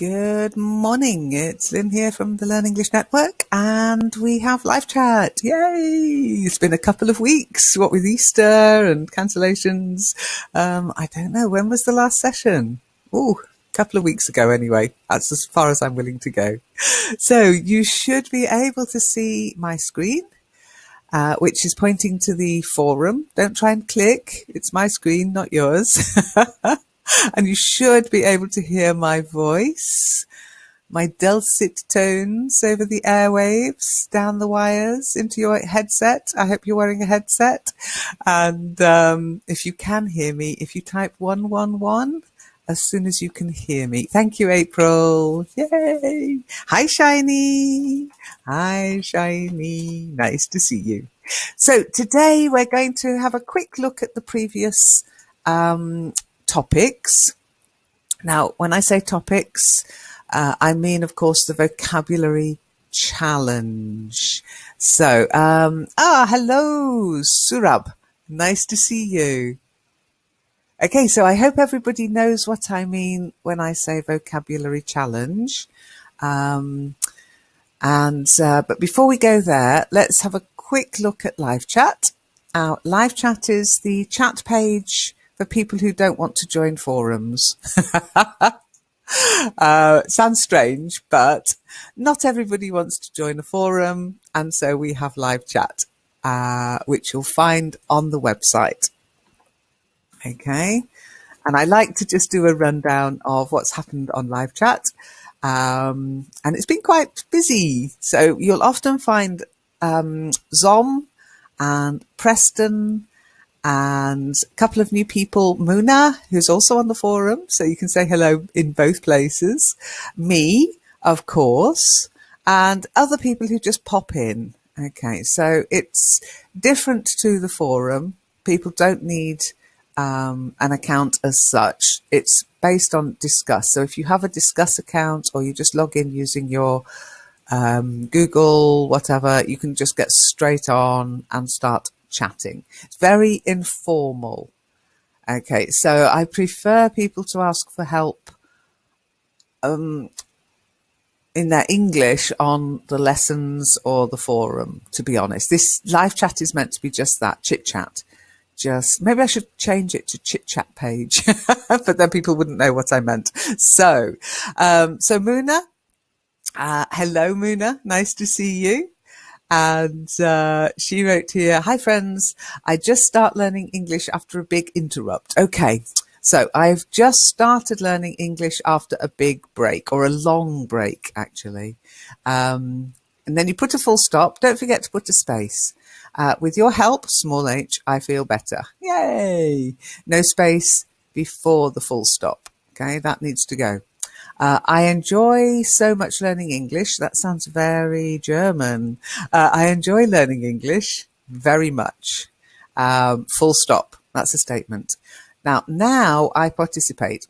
Good morning. It's Lynn here from the Learn English Network, and we have live chat. Yay! It's been a couple of weeks, what with Easter and cancellations. I don't know, when was the last session? Oh, a couple of weeks ago anyway. That's as far as I'm willing to go. So you should be able to see my screen, which is pointing to the forum. Don't try and click. It's my screen, not yours. And you should be able to hear my voice, my dulcet tones over the airwaves, down the wires into your headset. I hope you're wearing a headset. And if you can hear me, if you type 111 as soon as you can hear me. Thank you, April. Yay. Hi, Shiny. Hi, Shiny. Nice to see you. So today we're going to have a quick look at the previous topics. Now, when I say topics, I mean, of course, the vocabulary challenge. So, hello, Surab. Nice to see you. Okay, so I hope everybody knows what I mean when I say vocabulary challenge. But before we go there, let's have a quick look at live chat. Live chat is the chat page for people who don't want to join forums. Sounds strange, but not everybody wants to join a forum, and so we have live chat, which you'll find on the website. Okay, and I like to just do a rundown of what's happened on live chat, and it's been quite busy. So you'll often find Zom and Preston and a couple of new people, Muna, who's also on the forum, so you can say hello in both places, me, of course, and other people who just pop in. Okay, so it's different to the forum. People don't need an account as such. It's based on Discuss. So if you have a Discuss account or you just log in using your Google, whatever, you can just get straight on and start chatting. It's very informal. Okay, so I prefer people to ask for help in their English on the lessons or the forum, to be honest. This live chat is meant to be just that, chit chat. Just maybe I should change it to chit chat page, but then people wouldn't know what I meant. So Muna, hello Muna, nice to see you. And she wrote here, hi friends, I just start learning English after a big interrupt. Okay, so I've just started learning English after a big break, or a long break actually. And then you put a full stop. Don't forget to put a space. With your help, small h, I feel better. Yay! No space before the full stop. Okay, that needs to go. I enjoy so much learning English. That sounds very German. I enjoy learning English very much. Full stop. That's a statement. Now I participate.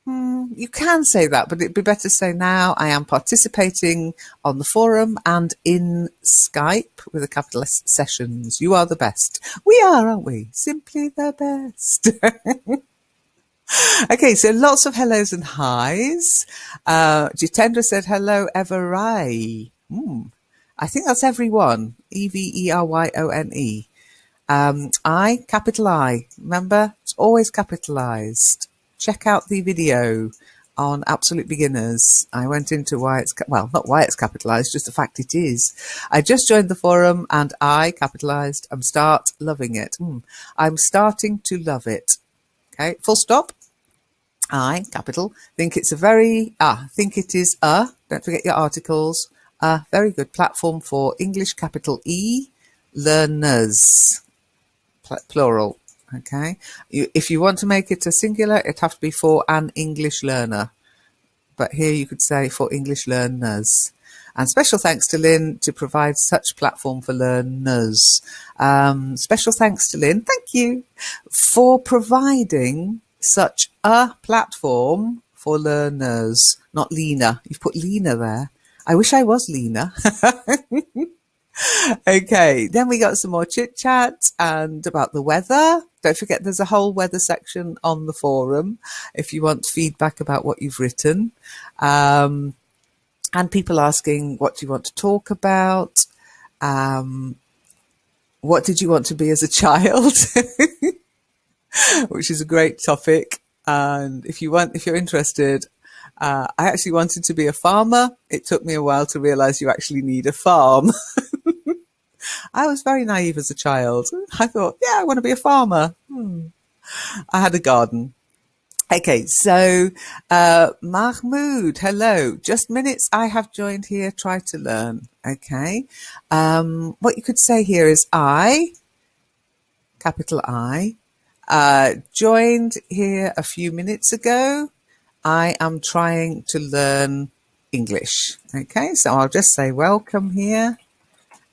You can say that, but it'd be better to say now I am participating on the forum and in Skype with a capital S sessions. You are the best. We are, aren't we? Simply the best. Okay, so lots of hellos and highs. Jitendra said, hello, Every. I think that's everyone. Everyone. I, capital I. Remember, it's always capitalized. Check out the video on Absolute Beginners. I went into why it's, well, not why it's capitalized, just the fact it is. I just joined the forum and I, capitalized, am start loving it. I'm starting to love it. Okay, full stop. I, capital, think it's a very, think it is don't forget your articles, a very good platform for English, capital E, learners, plural, okay? If you want to make it a singular, it'd have to be for an English learner. But here you could say for English learners. And special thanks to Lynn to provide such platform for learners. Special thanks to Lynn, thank you, for providing such a platform for learners, not Lena. You've put Lena there. I wish I was Lena. Okay, then we got some more chit chat and about the weather. Don't forget, there's a whole weather section on the forum if you want feedback about what you've written. And people asking, what do you want to talk about? What did you want to be as a child? Which is a great topic. And if you're interested, I actually wanted to be a farmer. It took me a while to realize you actually need a farm. I was very naive as a child. I thought, yeah, I want to be a farmer. I had a garden. Okay, so Mahmoud, hello. Just minutes I have joined here, try to learn. Okay. What you could say here is I, capital I, joined here a few minutes ago. I am trying to learn English. Okay, so I'll just say welcome here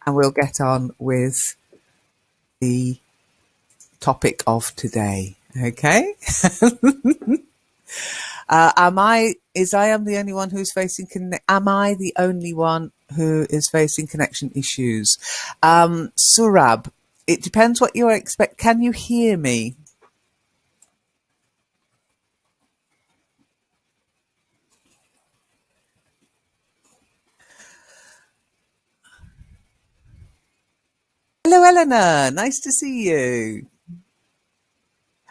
and we'll get on with the topic of today. Okay. Am I the only one who's facing am I the only one who is facing connection issues? Surab, it depends what you expect. Can you hear me? Hello, Eleanor. Nice to see you.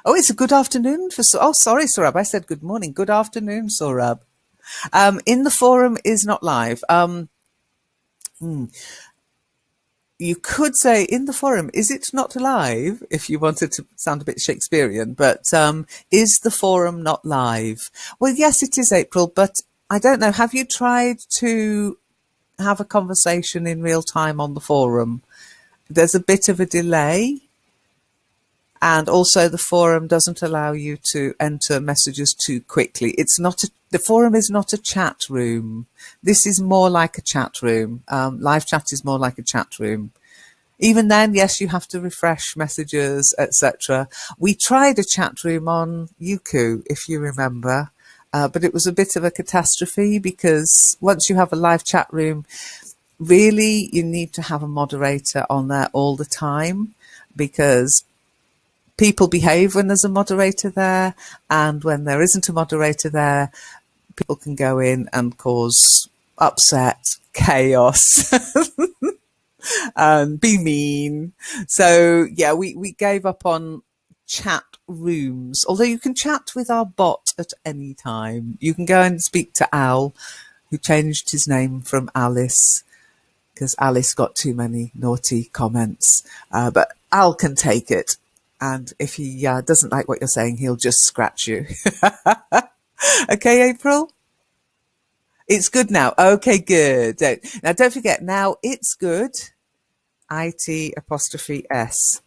Oh, it's a good afternoon for. Oh, sorry, Saurabh. I said good morning. Good afternoon, Saurabh. In the forum is not live. You could say in the forum, is it not live? If you wanted to sound a bit Shakespearean, but is the forum not live? Well, yes, it is, April, but I don't know. Have you tried to have a conversation in real time on the forum? There's a bit of a delay. And also the forum doesn't allow you to enter messages too quickly. The forum is not a chat room. This is more like a chat room. Live chat is more like a chat room. Even then, yes, you have to refresh messages, etc. We tried a chat room on Youku, if you remember, but it was a bit of a catastrophe because once you have a live chat room, really you need to have a moderator on there all the time because people behave when there's a moderator there, and when there isn't a moderator there, people can go in and cause upset, chaos, and be mean. So yeah, we gave up on chat rooms, although you can chat with our bot at any time. You can go and speak to Al, who changed his name from Alice because Alice got too many naughty comments, but Al can take it. And if he doesn't like what you're saying, he'll just scratch you. Okay, April? It's good now. Okay, good. Now, don't forget, now it's good. IT apostrophe S.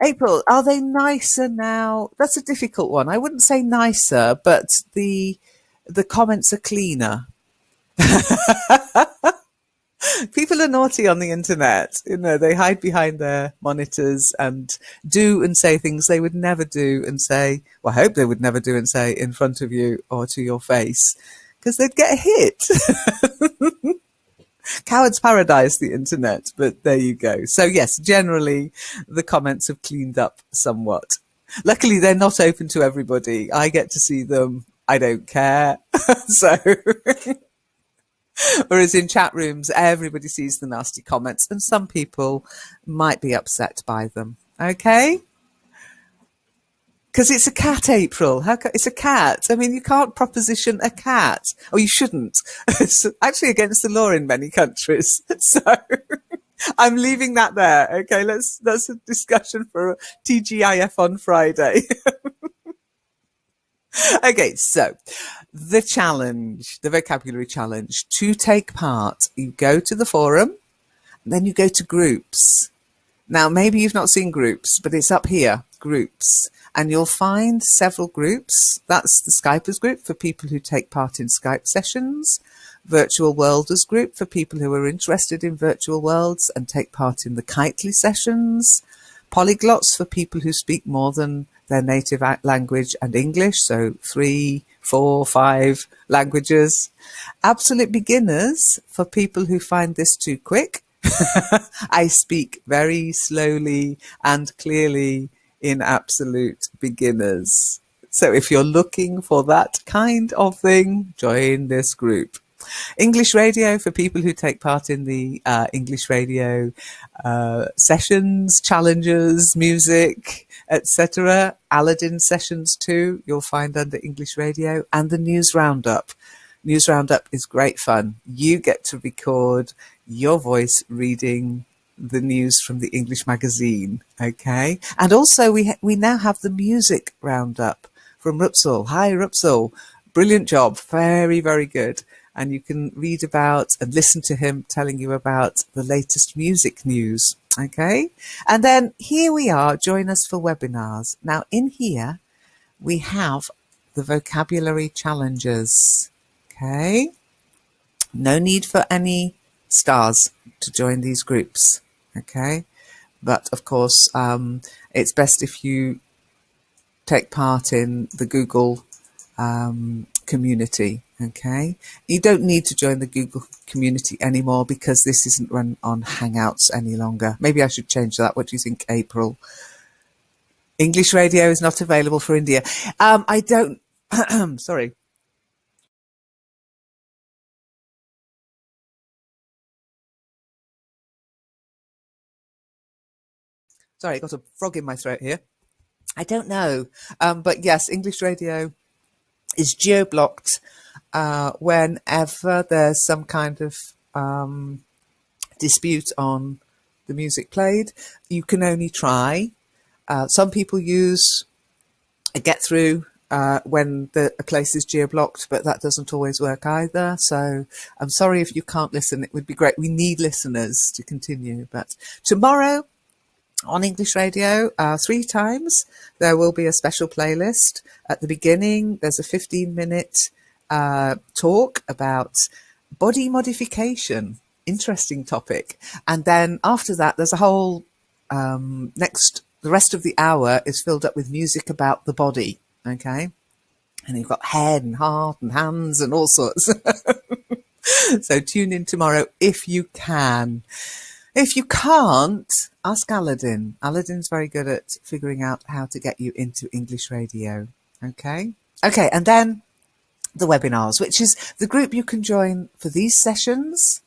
April, are they nicer now? That's a difficult one. I wouldn't say nicer, but the comments are cleaner. People are naughty on the internet. You know, they hide behind their monitors and do and say things they would never do and say, well, I hope they would never do and say in front of you or to your face, because they'd get hit. Coward's paradise, the internet, but there you go. So yes, generally the comments have cleaned up somewhat. Luckily, they're not open to everybody. I get to see them. I don't care. So... Whereas in chat rooms, everybody sees the nasty comments and some people might be upset by them. Okay? Because it's a cat, April. It's a cat. I mean, you can't proposition a cat. Or you shouldn't. It's actually against the law in many countries. So I'm leaving that there. Okay, that's a discussion for TGIF on Friday. Okay, so the challenge, the vocabulary challenge. To take part, you go to the forum, then you go to groups. Now, maybe you've not seen groups, but it's up here, groups. And you'll find several groups. That's the Skypers group for people who take part in Skype sessions. Virtual Worlders group for people who are interested in virtual worlds and take part in the Kitely sessions. Polyglots for people who speak more than their native language and English, so 3, 4, 5 languages. Absolute beginners for people who find this too quick. I speak very slowly and clearly in absolute beginners. So if you're looking for that kind of thing, join this group. English radio for people who take part in the English radio sessions, challenges, music, etc. Aladdin sessions too, you'll find under English radio, and the news roundup. News roundup is great fun. You get to record your voice reading the news from the English magazine, okay? And also we now have the music roundup from Rupsal. Hi, Rupsal. Brilliant job. Very, very good. And you can read about and listen to him telling you about the latest music news, okay? And then here we are. Join us for webinars. Now, in here, we have the vocabulary challenges, okay? No need for any stars to join these groups, okay? But, of course, it's best if you take part in the Google community, okay? You don't need to join the Google community anymore because this isn't run on Hangouts any longer. Maybe I should change that. What do you think, April? English radio is not available for India. I don't, sorry. Sorry, I got a frog in my throat here. I don't know. But yes, English radio is geo-blocked whenever there's some kind of dispute on the music played. You can only try. Some people use a get-through when a place is geo-blocked, but that doesn't always work either. So I'm sorry if you can't listen. It would be great. We need listeners to continue. But tomorrow on English radio, 3 times, there will be a special playlist. At the beginning, there's a 15-minute talk about body modification. Interesting topic. And then after that, there's a whole the rest of the hour is filled up with music about the body. Okay. And you've got head and heart and hands and all sorts. So tune in tomorrow if you can. If you can't, ask Aladdin. Aladdin's very good at figuring out how to get you into English radio. Okay. Okay. And then the webinars, which is the group you can join for these sessions.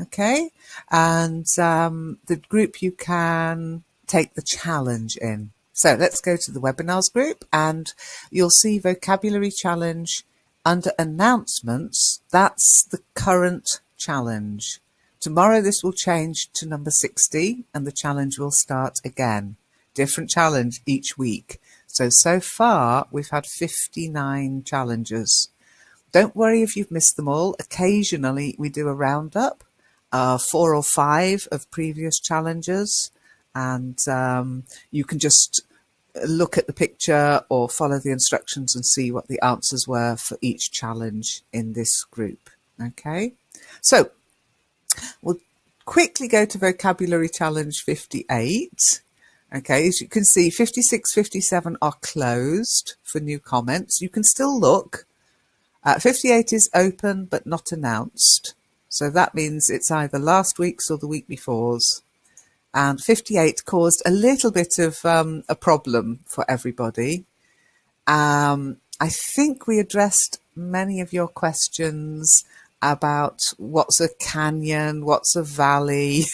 Okay. And the group you can take the challenge in. So let's go to the webinars group and you'll see vocabulary challenge under announcements. That's the current challenge. Tomorrow this will change to number 60 and the challenge will start again. Different challenge each week. So far we've had 59 challenges. Don't worry if you've missed them all. Occasionally we do a roundup, 4 or 5 of previous challenges. And you can just look at the picture or follow the instructions and see what the answers were for each challenge in this group. Okay, so we'll quickly go to vocabulary challenge 58. Okay, as you can see, 56, 57 are closed for new comments. You can still look. 58 is open but not announced. So that means it's either last week's or the week before's. And 58 caused a little bit of a problem for everybody. I think we addressed many of your questions about what's a canyon, what's a valley,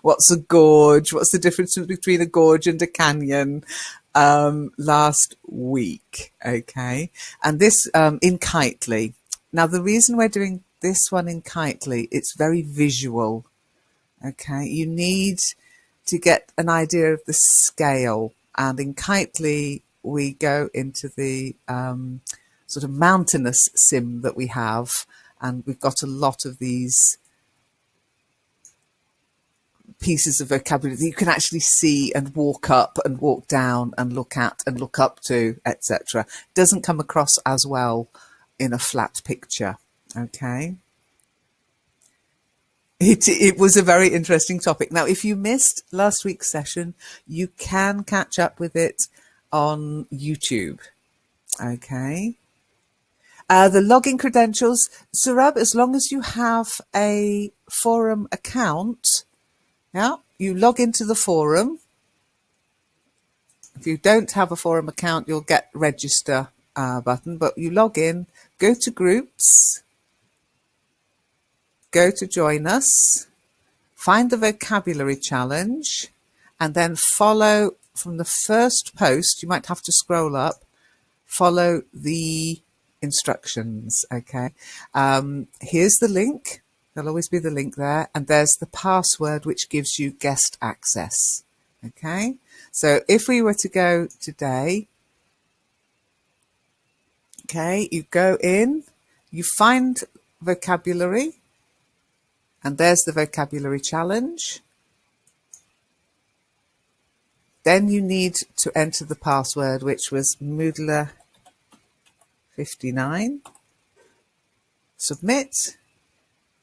what's a gorge, what's the difference between a gorge and a canyon last week. Okay. And this in Kitely. Now, the reason we're doing this one in Kitely, it's very visual. Okay, you need to get an idea of the scale, and in Kitely we go into the sort of mountainous sim that we have, and we've got a lot of these pieces of vocabulary that you can actually see and walk up and walk down and look at and look up to, etc. Doesn't come across as well in a flat picture. Okay. It was a very interesting topic. Now, if you missed last week's session, you can catch up with it on YouTube. Okay. The login credentials, Surab, as long as you have a forum account, yeah, you log into the forum If you don't have a forum account, you'll get register button, but you log in, go to groups, go to join us, find the vocabulary challenge, and then follow from the first post. You might have to scroll up, follow the instructions. Okay. Here's the link. There'll always be the link there. And there's the password, which gives you guest access. Okay. So if we were to go today, okay, you go in, you find vocabulary, and there's the vocabulary challenge. Then you need to enter the password, which was Moodler 59. Submit,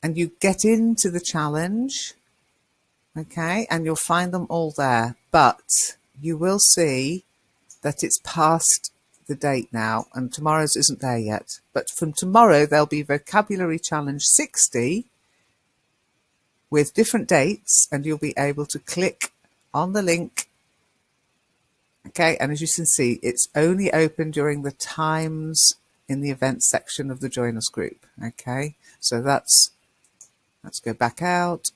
and you get into the challenge. Okay, and you'll find them all there, but you will see that it's past the date now, and tomorrow's isn't there yet. But from tomorrow, there'll be Vocabulary Challenge 60 with different dates, and you'll be able to click on the link. Okay, and as you can see, it's only open during the times in the events section of the Join Us group. Okay, so let's go back out.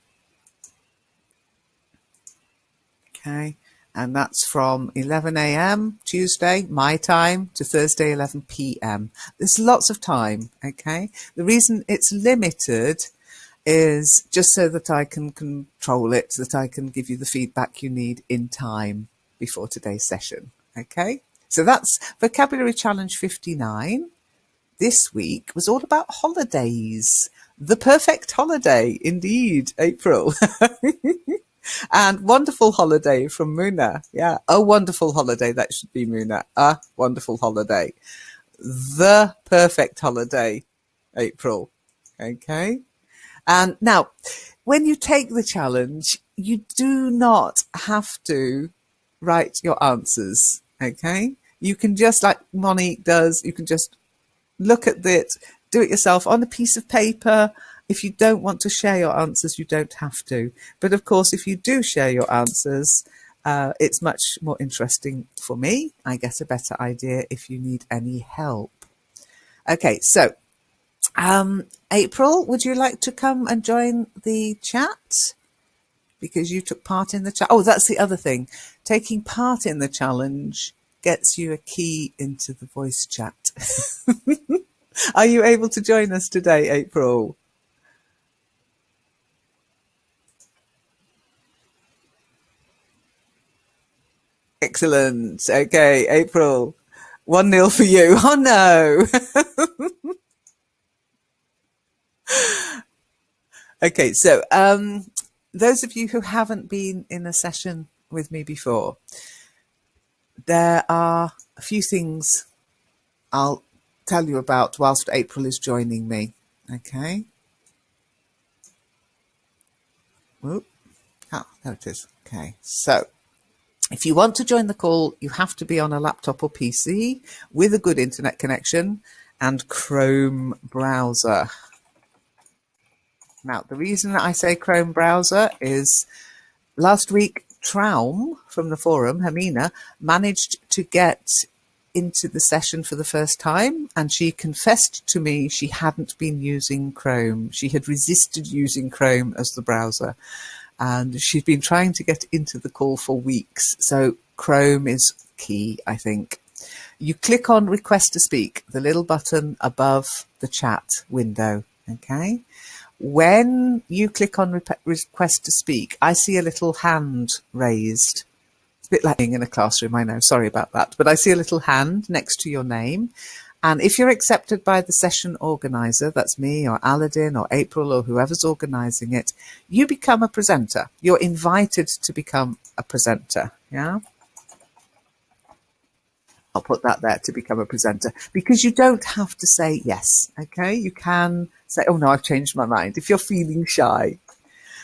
Okay, and that's from 11 a.m. Tuesday, my time, to Thursday, 11 p.m. There's lots of time, okay? The reason it's limited is just so that I can control it, so that I can give you the feedback you need in time before today's session, okay? So that's Vocabulary Challenge 59. This week was all about holidays. The perfect holiday, indeed, April. And wonderful holiday from Muna. Yeah, a wonderful holiday. That should be Muna. A wonderful holiday. The perfect holiday, April. Okay. And now, when you take the challenge, you do not have to write your answers. Okay. You can just, like Monique does, you can just look at it, do it yourself on a piece of paper. If you don't want to share your answers, you don't have to. But of course, if you do share your answers, it's much more interesting for me. I get a better idea if you need any help. Okay, so April, would you like to come and join the chat? Because you took part in the chat. Oh, that's the other thing. Taking part in the challenge gets you a key into the voice chat. Are you able to join us today, April? Excellent. Okay, April. 1-0 for you. Oh no. Okay, so those of you who haven't been in a session with me before, there are a few things I'll tell you about whilst April is joining me. Okay. Whoop. Ah, there it is. Okay, so if you want to join the call, you have to be on a laptop or PC with a good internet connection and Chrome browser. Now, the reason I say Chrome browser is last week, Traum from the forum, Hermina, managed to get into the session for the first time, and she confessed to me she hadn't been using Chrome. She had resisted using Chrome as the browser, and she's been trying to get into the call for weeks. So Chrome is key, I think. You click on Request to Speak, the little button above the chat window, okay? When you click on Request to Speak, I see a little hand raised. It's a bit like being in a classroom, I know, sorry about that. But I see a little hand next to your name. And if you're accepted by the session organizer, that's me or Aladdin or April or whoever's organizing it, you become a presenter. You're invited to become a presenter, yeah? I'll put that there, to become a presenter, because you don't have to say yes, okay? You can say, oh no, I've changed my mind, if you're feeling shy.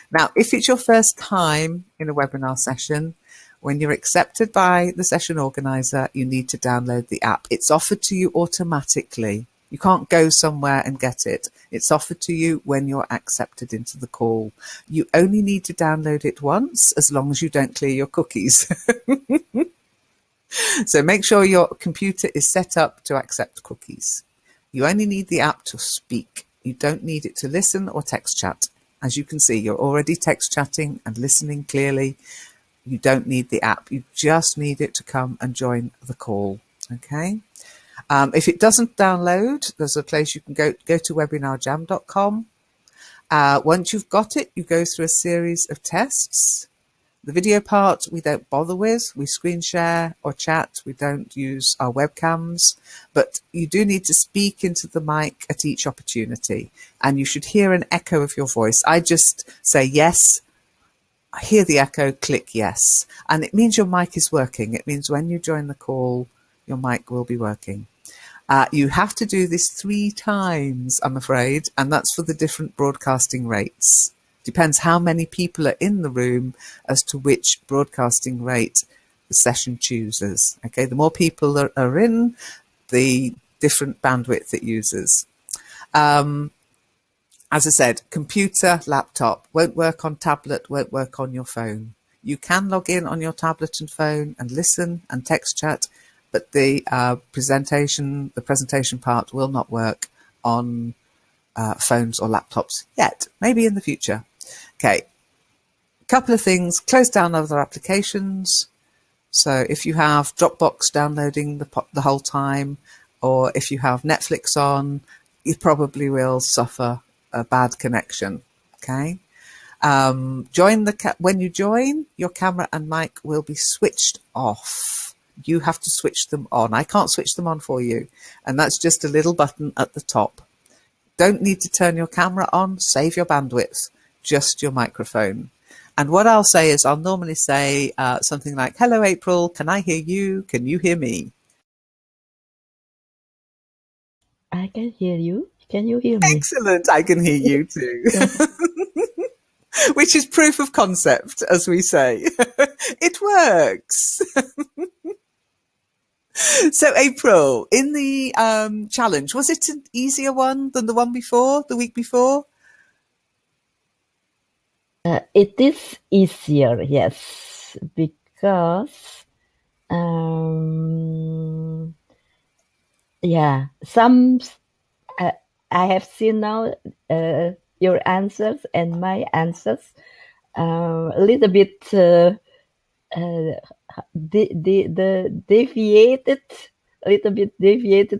Now, if it's your first time in a webinar session, when you're accepted by the session organizer, you need to download the app. It's offered to you automatically. You can't go somewhere and get it. It's offered to you when you're accepted into the call. You only need to download it once, as long as you don't clear your cookies. So make sure your computer is set up to accept cookies. You only need the app to speak. You don't need it to listen or text chat. As you can see, you're already text chatting and listening clearly. You don't need the app. You just need it to come and join the call. Okay. If it doesn't download, there's a place you can go to webinarjam.com. Once you've got it, you go through a series of tests. The video part we don't bother with. We screen share or chat. We don't use our webcams, but you do need to speak into the mic at each opportunity, and you should hear an echo of your voice. I just say yes, I hear the echo, click yes, and it means your mic is working. It means when you join the call, your mic will be working. You have to do this 3 times, I'm afraid, and that's for the different broadcasting rates. Depends how many people are in the room as to which broadcasting rate the session chooses. Okay, the more people are in, the different bandwidth it uses. As I said, computer, laptop, won't work on tablet, won't work on your phone. You can log in on your tablet and phone and listen and text chat, but the presentation part will not work on phones or laptops yet, maybe in the future. Okay, a couple of things, close down other applications. So if you have Dropbox downloading the whole time, or if you have Netflix on, you probably will suffer a bad connection. Okay. When you join, your camera and mic will be switched off. You have to switch them on. I can't switch them on for you. And that's just a little button at the top. Don't need to turn your camera on, save your bandwidth, just your microphone. And what I'll say is I'll normally say something like, hello, April, can I hear you? Can you hear me? I can hear you. Can you hear me? Excellent. I can hear you too. Which is proof of concept, as we say. It works. So April, in the challenge, was it an easier one than the one before, the week before? It is easier, yes, because yeah, I have seen now your answers and my answers a little bit deviated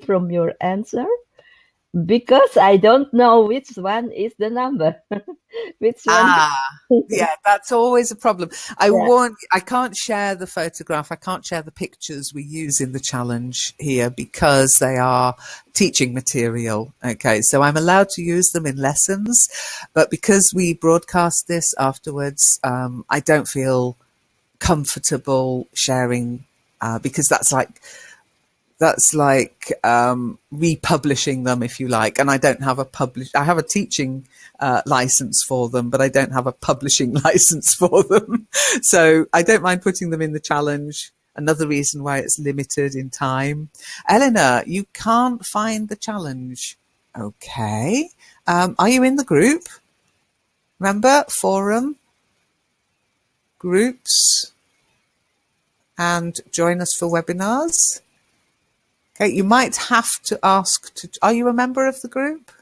from your answer, because I don't know which one is the number. Which one? Yeah, that's always a problem. I can't share the photograph. I can't share the pictures we use in the challenge here because they are teaching material. Okay, so I'm allowed to use them in lessons, but because we broadcast this afterwards, I don't feel comfortable sharing because that's like republishing them, if you like. And I don't have I have a teaching license for them, but I don't have a publishing license for them. So I don't mind putting them in the challenge. Another reason why it's limited in time. Eleanor, you can't find the challenge. Okay. Are you in the group? Remember, forum, groups, and join us for webinars. Okay, you might have to ask are you a member of the group?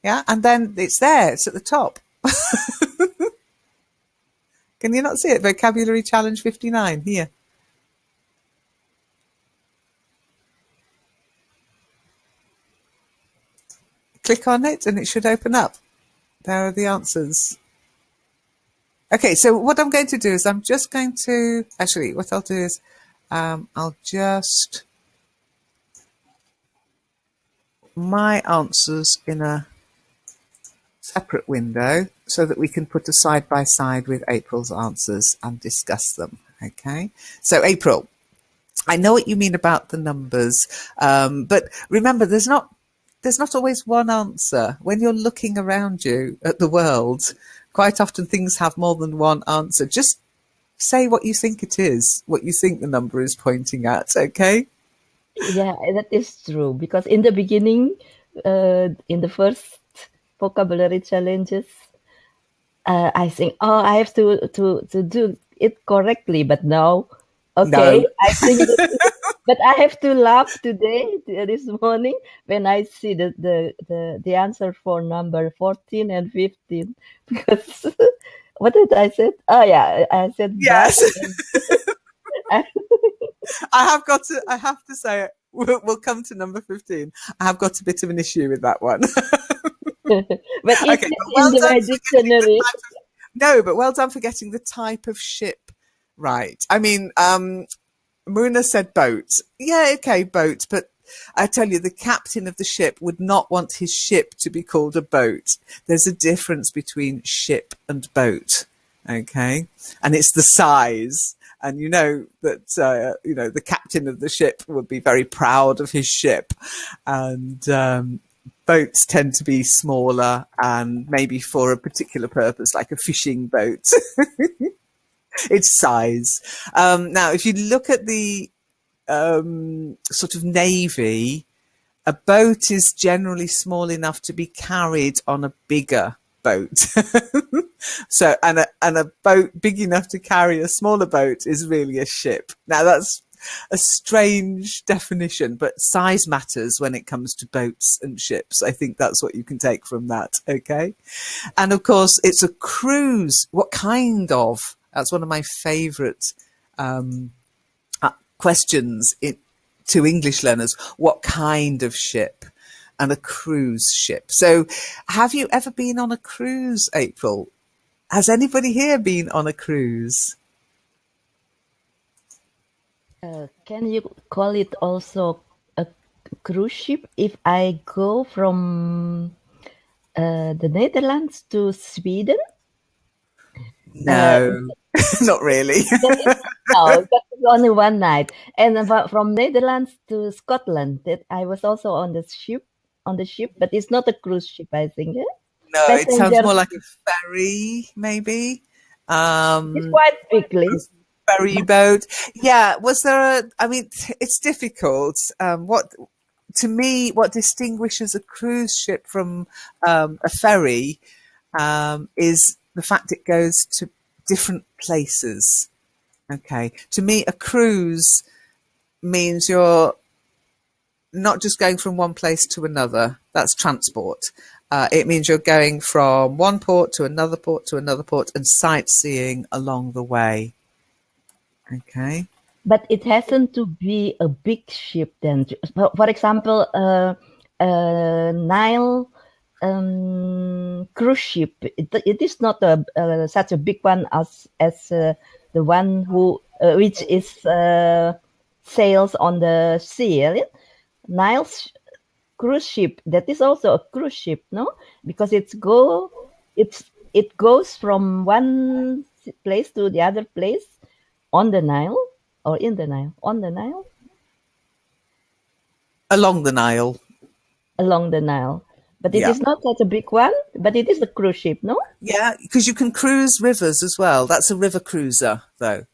Yeah, and then it's there, it's at the top. Can you not see it? Vocabulary Challenge 59, here. Click on it and it should open up. There are the answers. Okay, so what I'm going to do is I'm just going to, actually, what I'll do is I'll just my answers in a separate window so that we can put a side by side with April's answers and discuss them. Okay, so April, I know what you mean about the numbers, but remember, there's not always one answer. When you're looking around you at the world, quite often things have more than one answer. Just say what you think it is, what you think the number is pointing at, okay? Yeah, that is true. Because in the beginning, in the first vocabulary challenges, I think, I have to do it correctly. But now, okay, no. I think But I have to laugh today, this morning, when I see the answer for number 14 and 15. Because what did I say? Oh, yeah, I said but. Yes, I have to say it. We'll come to number 15. I have got a bit of an issue with that one. But it Okay, is but in well the done my for getting the dictionary. type of, no, but well done for getting the type of ship right. I mean, Muna said boat. Yeah, okay, boat. But I tell you, the captain of the ship would not want his ship to be called a boat. There's a difference between ship and boat. Okay. And it's the size. And you know that, the captain of the ship would be very proud of his ship. And, boats tend to be smaller and maybe for a particular purpose, like a fishing boat. Its size. Now, if you look at the sort of navy, a boat is generally small enough to be carried on a bigger boat. So, and a boat big enough to carry a smaller boat is really a ship. Now, that's a strange definition, but size matters when it comes to boats and ships. I think that's what you can take from that. Okay. And of course, it's a cruise. What kind of? That's one of my favorite questions to English learners. What kind of ship? And a cruise ship. So have you ever been on a cruise, April? Has anybody here been on a cruise? Can you call it also a cruise ship if I go from the Netherlands to Sweden? No, not really. That is no, that is only one night. And from Netherlands to Scotland, that I was also on the ship, but it's not a cruise ship, I think. Eh? No, it sounds Passenger more like ship. a ferry, maybe. It's Um, quite quickly, ferry but boat. Yeah, was there a, I mean, it's difficult. To me, what distinguishes a cruise ship from a ferry is the fact it goes to different places. Okay. To me, a cruise means you're not just going from one place to another. That's transport. It means you're going from one port to another port to another port and sightseeing along the way. Okay. but it hasn't to be a big ship then. For example, Nile cruise ship. It is not such a big one as the one who which is sails on the sea. Eh? Nile's cruise ship, that is also a cruise ship, no? Because it goes from one place to the other place on the Nile or in the Nile, on the Nile, Along the Nile. along the Nile. But it Yeah. is not such a big one, but it is a cruise ship, no? Yeah, because you can cruise rivers as well. That's a river cruiser, though.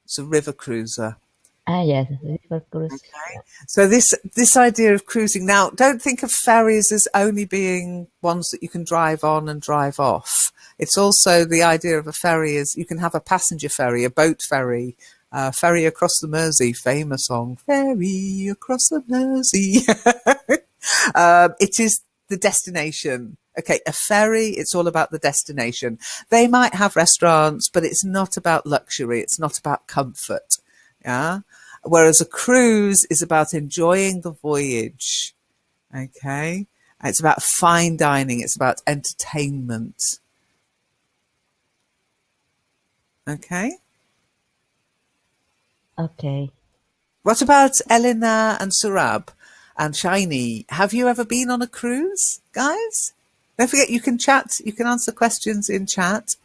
It's a river cruiser. Ah, yes, river cruise. Okay. So this idea of cruising now, don't think of ferries as only being ones that you can drive on and drive off. It's also the idea of a ferry is you can have a passenger ferry, a boat ferry, ferry across the Mersey, famous song, ferry across the Mersey. It is the destination. Okay, a ferry, it's all about the destination. They might have restaurants, but it's not about luxury. It's not about comfort. Yeah. Whereas a cruise is about enjoying the voyage. Okay. It's about fine dining. It's about entertainment. Okay. Okay. What about Elena and Surab and Shiny? Have you ever been on a cruise, guys? Don't forget you can chat. You can answer questions in chat.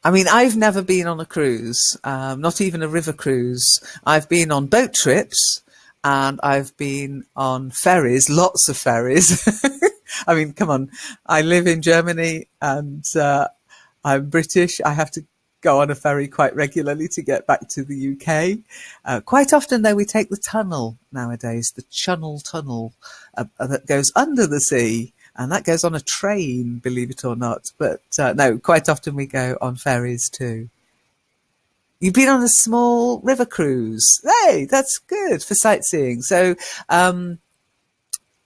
I mean, I've never been on a cruise, not even a river cruise. I've been on boat trips and I've been on ferries, lots of ferries. I mean, come on. I live in Germany and I'm British. I have to go on a ferry quite regularly to get back to the UK. Quite often, though, we take the tunnel nowadays, the Channel Tunnel that goes under the sea. And that goes on a train, believe it or not. But no, quite often we go on ferries too. You've been on a small river cruise. Hey, that's good for sightseeing. So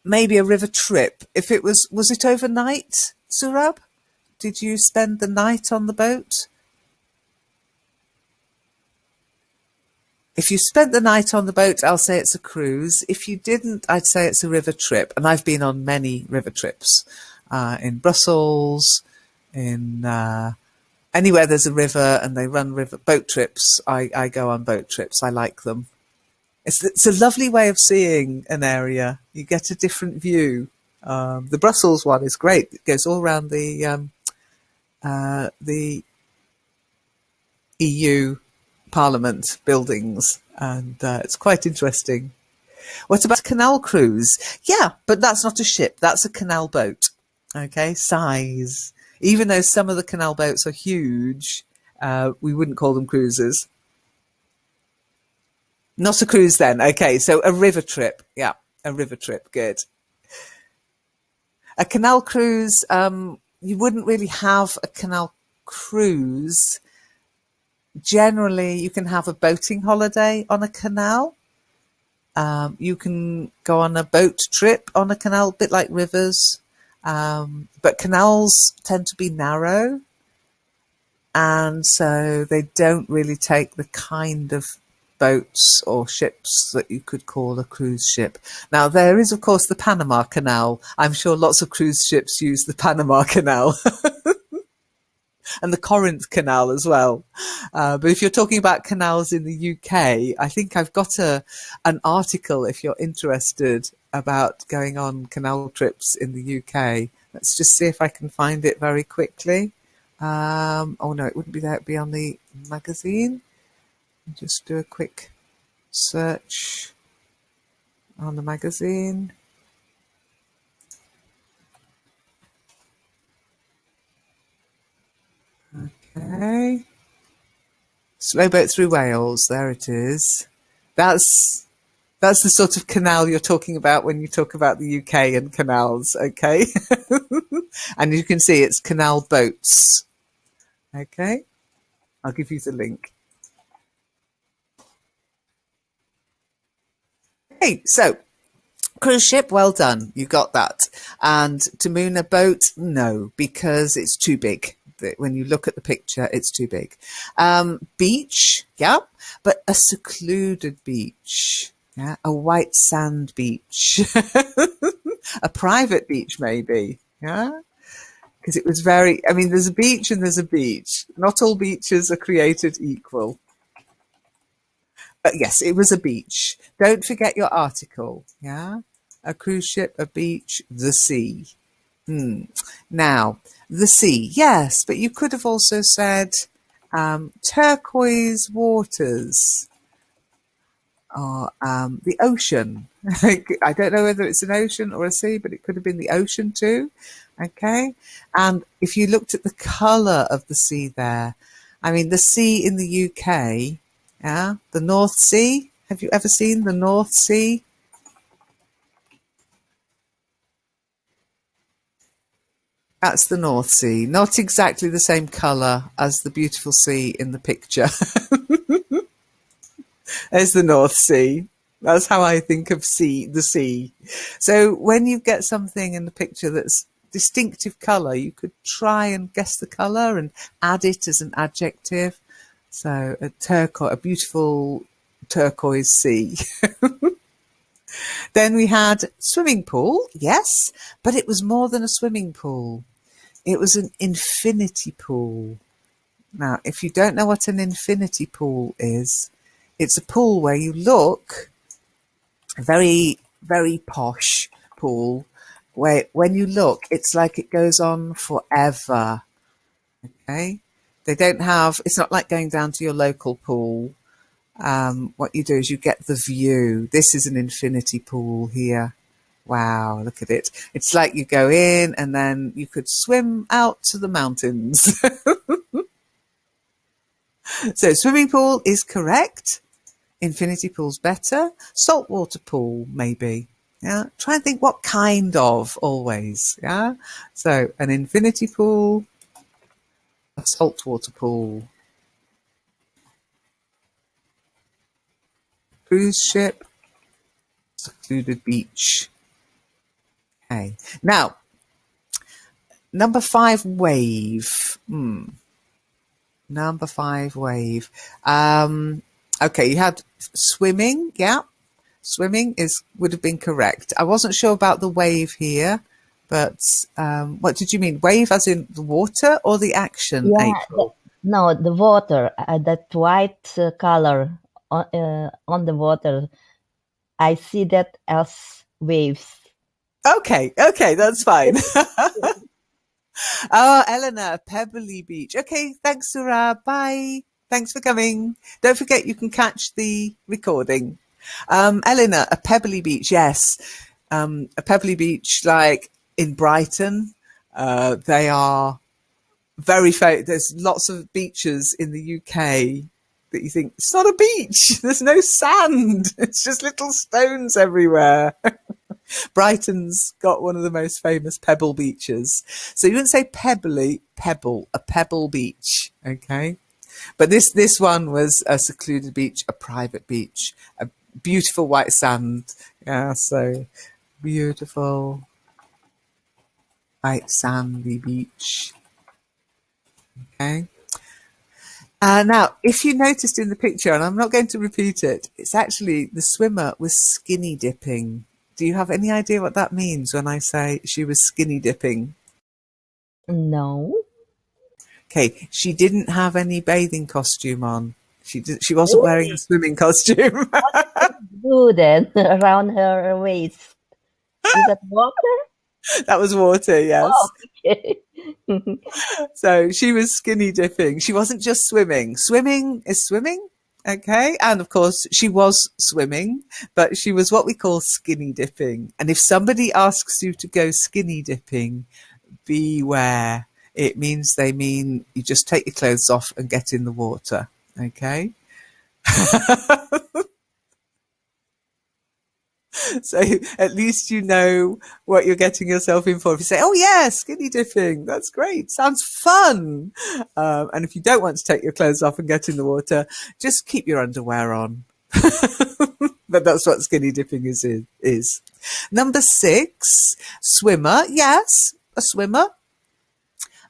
maybe a river trip. If it was it overnight, Surab? Did you spend the night on the boat? If you spent the night on the boat, I'll say it's a cruise. If you didn't, I'd say it's a river trip. And I've been on many river trips in Brussels, in anywhere there's a river and they run river boat trips. I go on boat trips. I like them. It's a lovely way of seeing an area. You get a different view. The Brussels one is great. It goes all around the EU Parliament buildings, and it's quite interesting. What about canal cruise? Yeah, but that's not a ship. That's a canal boat. Okay, size. Even though some of the canal boats are huge, we wouldn't call them cruises. Not a cruise then. Okay, so a river trip. Yeah, a river trip. Good. A canal cruise, you wouldn't really have a canal cruise. Generally, you can have a boating holiday on a canal. You can go on a boat trip on a canal, a bit like rivers. But canals tend to be narrow. And so they don't really take the kind of boats or ships that you could call a cruise ship. Now, there is, of course, the Panama Canal. I'm sure lots of cruise ships use the Panama Canal. And the Corinth Canal as well. But if you're talking about canals in the UK, I think I've got an article, if you're interested, about going on canal trips in the UK. Let's just see if I can find it very quickly. Oh no, it wouldn't be there. It'd be on the magazine. Just do a quick search on the magazine. Okay. Slow boat through Wales. There it is. That's the sort of canal you're talking about when you talk about the UK and canals, okay? And you can see it's canal boats. Okay. I'll give you the link. Okay, so cruise ship, well done. You got that. And Tamuna boat, no, because it's too big. When you look at the picture, it's too big. Beach, yeah, but a secluded beach, yeah, a white sand beach, a private beach maybe, yeah, because it was very, I mean, there's a beach and there's a beach. Not all beaches are created equal. But yes, it was a beach. Don't forget your article, yeah? A cruise ship, a beach, the sea. Now, the sea, yes, but you could have also said turquoise waters or the ocean. I don't know whether it's an ocean or a sea, but it could have been the ocean too. Okay, and if you looked at the colour of the sea there, I mean, the sea in the UK, yeah, the North Sea. Have you ever seen the North Sea? That's the North Sea. Not exactly the same colour as the beautiful sea in the picture. There's the North Sea. That's how I think of the sea. So when you get something in the picture that's distinctive colour, you could try and guess the colour and add it as an adjective. So a beautiful turquoise sea. Then we had swimming pool, yes, but it was more than a swimming pool. It was an infinity pool. Now, if you don't know what an infinity pool is, it's a pool where you look, a very, very posh pool, where when you look, it's like it goes on forever. Okay? They don't have, it's not like going down to your local pool. What you do is you get the view. This is an infinity pool here. Wow, look at it. It's like you go in and then you could swim out to the mountains. So swimming pool is correct. Infinity pool's better. Saltwater pool, maybe. Yeah, try and think what kind of always. Yeah, so an infinity pool, a saltwater pool, cruise ship, secluded beach. Okay, now number 5, wave. Number 5, wave. Okay, you had swimming. Yeah, swimming would have been correct. I wasn't sure about the wave here, but what did you mean? Wave as in the water or the action, Yeah, April? no, the water, that white color on the water. I see that as waves. Okay, okay, that's fine. Oh, Eleanor, Pebbly Beach. Okay, thanks, Sarah. Bye. Thanks for coming. Don't forget you can catch the recording. Eleanor, a Pebbly Beach. Yes. A Pebbly Beach like in Brighton. They are very famous. There's lots of beaches in the UK that you think it's not a beach. There's no sand. It's just little stones everywhere. Brighton's got one of the most famous pebble beaches. So you wouldn't say pebbly, pebble, a pebble beach. Okay. But this one was a secluded beach, a private beach, a beautiful white sand. Yeah, so beautiful white sandy beach. Okay. Now, if you noticed in the picture, and I'm not going to repeat it, it's actually the swimmer was skinny dipping. Do you have any idea what that means when I say she was skinny dipping? No. Okay, she didn't have any bathing costume on. She wasn't wearing a Really? swimming costume. Do then around her waist. Is that water? That was water, Oh, yes. okay. So she was skinny dipping. She wasn't just swimming. Swimming is swimming. Okay. And of course, she was swimming, but she was what we call skinny dipping. And if somebody asks you to go skinny dipping, beware. It means they mean you just take your clothes off and get in the water. Okay. So at least you know what you're getting yourself in for. If you say, "Oh yeah, skinny dipping, that's great, sounds fun," and if you don't want to take your clothes off and get in the water, just keep your underwear on. But that's what skinny dipping is. Number 6, swimmer. Yes, a swimmer.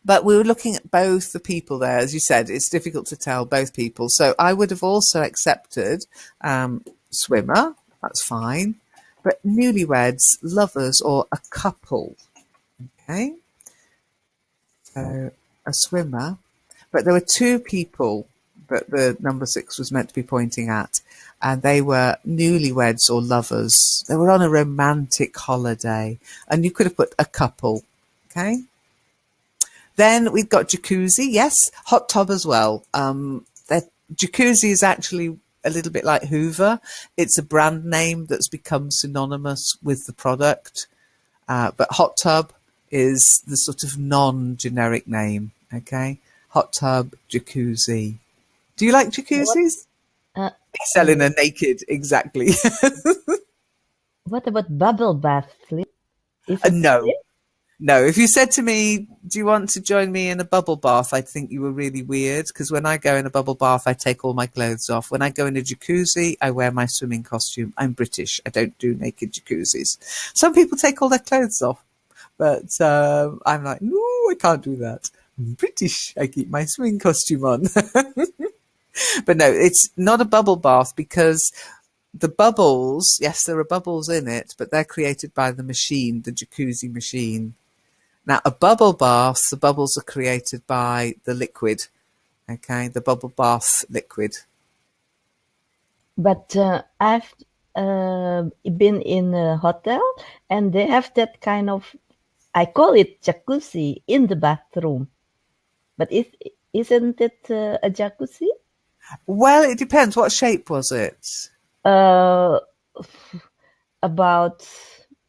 But we were looking at both the people there. As you said, it's difficult to tell both people. So I would have also accepted swimmer. That's fine. But newlyweds, lovers, or a couple. Okay. So a swimmer. But there were 2 people that the number 6 was meant to be pointing at. And they were newlyweds or lovers. They were on a romantic holiday. And you could have put a couple. Okay. Then we've got jacuzzi. Yes, hot tub as well. The jacuzzi is actually a little bit like Hoover. It's a brand name that's become synonymous with the product. But hot tub is the sort of non-generic name. Okay, hot tub, jacuzzi. Do you like What? jacuzzis? Uh, Selling a naked, exactly. what about bubble bath, Flip? Is it the No, same? no, if you said to me, "Do you want to join me in a bubble bath?" I'd think you were really weird because when I go in a bubble bath, I take all my clothes off. When I go in a jacuzzi, I wear my swimming costume. I'm British. I don't do naked jacuzzis. Some people take all their clothes off, but I'm like, no, I can't do that. I'm British. I keep my swimming costume on. But no, it's not a bubble bath because the bubbles, yes, there are bubbles in it, but they're created by the machine, the jacuzzi machine. Now, a bubble bath, the bubbles are created by the liquid, okay, the bubble bath liquid. But I've been in a hotel and they have that kind of, I call it jacuzzi in the bathroom. But isn't it a jacuzzi? Well, it depends. What shape was it? Uh, about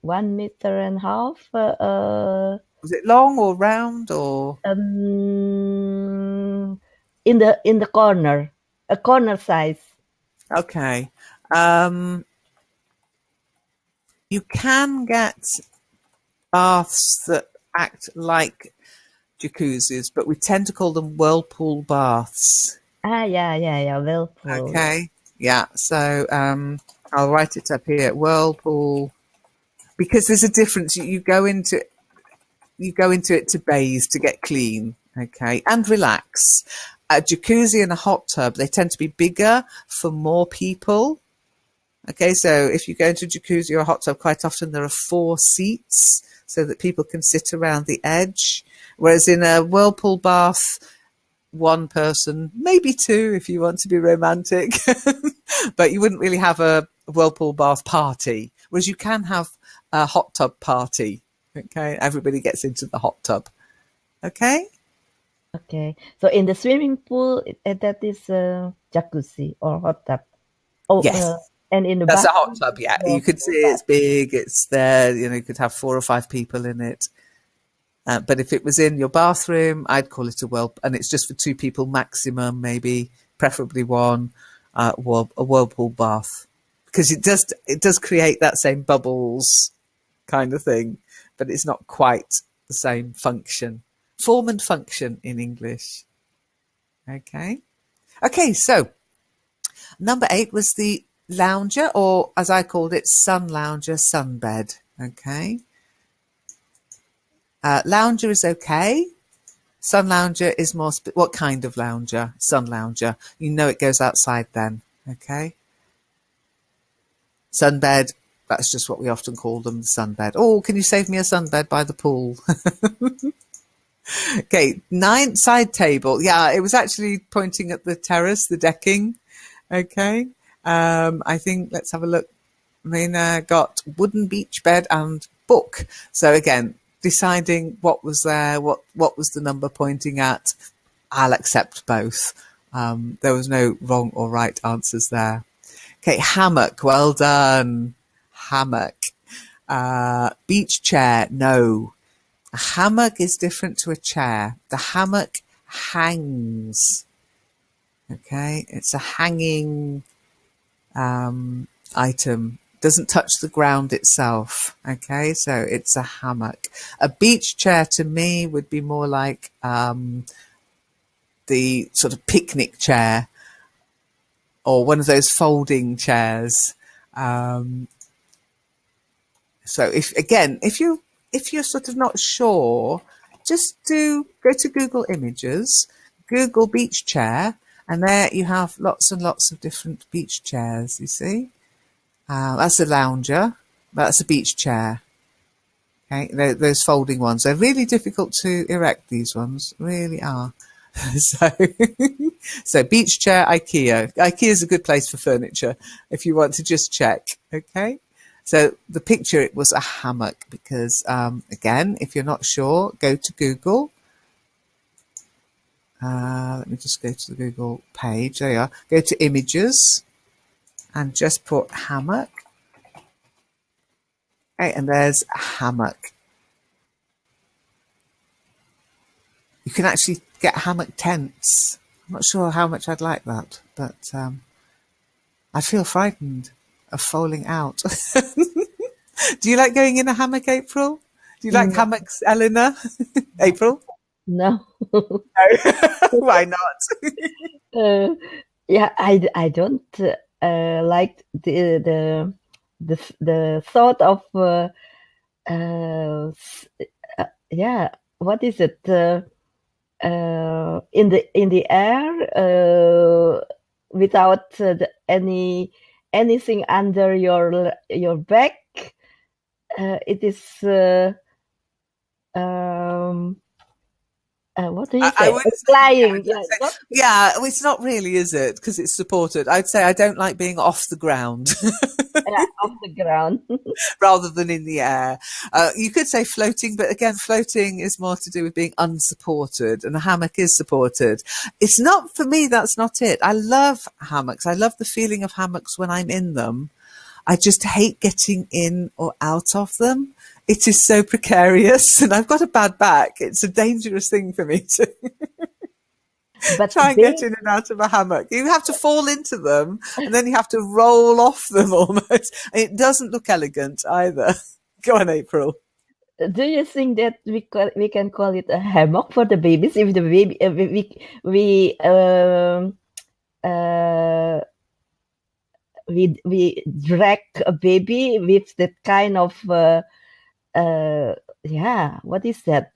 1 meter and a half. Was it long or round or? In the corner, a corner size. Okay. Um, You can get baths that act like jacuzzis, but we tend to call them whirlpool baths. Yeah. Whirlpool. Okay. Yeah. So I'll write it up here. Whirlpool, because there's a difference. You go into it to bathe, to get clean, okay, and relax. A jacuzzi and a hot tub, they tend to be bigger for more people. Okay, so if you go into a jacuzzi or a hot tub, quite often there are 4 seats so that people can sit around the edge. Whereas in a whirlpool bath, 1 person, maybe 2 if you want to be romantic, but you wouldn't really have a whirlpool bath party. Whereas you can have a hot tub party. Okay, everybody gets into the hot tub. Okay. Okay. So in the swimming pool, that is a jacuzzi or hot tub. Oh, Yes. And in the That's a bathroom, hot tub, yeah. You could see it's big, it's there, you could have 4 or 5 people in it. But if it was in your bathroom, I'd call it a whirlpool, and it's just for 2 people maximum, maybe, preferably 1, a whirlpool bath. Because it does create that same bubbles kind of thing, but it's not quite the same function. Form and function in English. Okay. Okay, so number 8 was the lounger, or as I called it, sun lounger, sunbed. Okay. Lounger is okay. Sun lounger is more, what kind of lounger? Sun lounger. You know it goes outside then. Okay. Sunbed, that's just what we often call them, the sunbed. Oh, can you save me a sunbed by the pool? Okay, 9, side table. Yeah, it was actually pointing at the terrace, the decking. Okay. I think, let's have a look. Mina got wooden beach bed and book. So again, deciding what was there, what was the number pointing at. I'll accept both. There was no wrong or right answers there. Okay, hammock. Well done. Hammock. Beach chair. No. A hammock is different to a chair. The hammock hangs. Okay, it's a hanging item. Doesn't touch the ground itself. Okay, so it's a hammock. A beach chair to me would be more like the sort of picnic chair, or one of those folding chairs. So if you're sort of not sure, just go to Google Images, Google beach chair, and there you have lots and lots of different beach chairs, you see. That's a lounger, that's a beach chair. Okay, those folding ones. They're really difficult to erect, these ones, really are. So beach chair, IKEA. IKEA is a good place for furniture if you want to just check. Okay. So the picture, it was a hammock because, again, if you're not sure, go to Google. Let me just go to the Google page. There you are. Go to images and just put hammock. Okay, and there's a hammock. You can actually get hammock tents. I'm not sure how much I'd like that, but I feel frightened of falling out. Do you like going in a hammock, April? Do you like hammocks, Eleanor? April? No. No. Why not? Yeah, I don't like the thought of yeah, what is it, in the air, without anything under your back. It is what do you say? I would say, Flying. yeah, well, it's not really, is it? Because it's supported. I'd say I don't like being off the ground. Off the ground. Rather than in the air. You could say floating, but again, floating is more to do with being unsupported, and a hammock is supported. It's not, for me, that's not it. I love hammocks. I love the feeling of hammocks when I'm in them. I just hate getting in or out of them. It is so precarious, and I've got a bad back. It's a dangerous thing for me to. But Try and they, get in and out of a hammock. You have to fall into them and then you have to roll off them almost. And it doesn't look elegant either. Go on, April. do you think that we can call it a hammock for the babies if the baby uh, we drag a baby with that kind of yeah, what is that?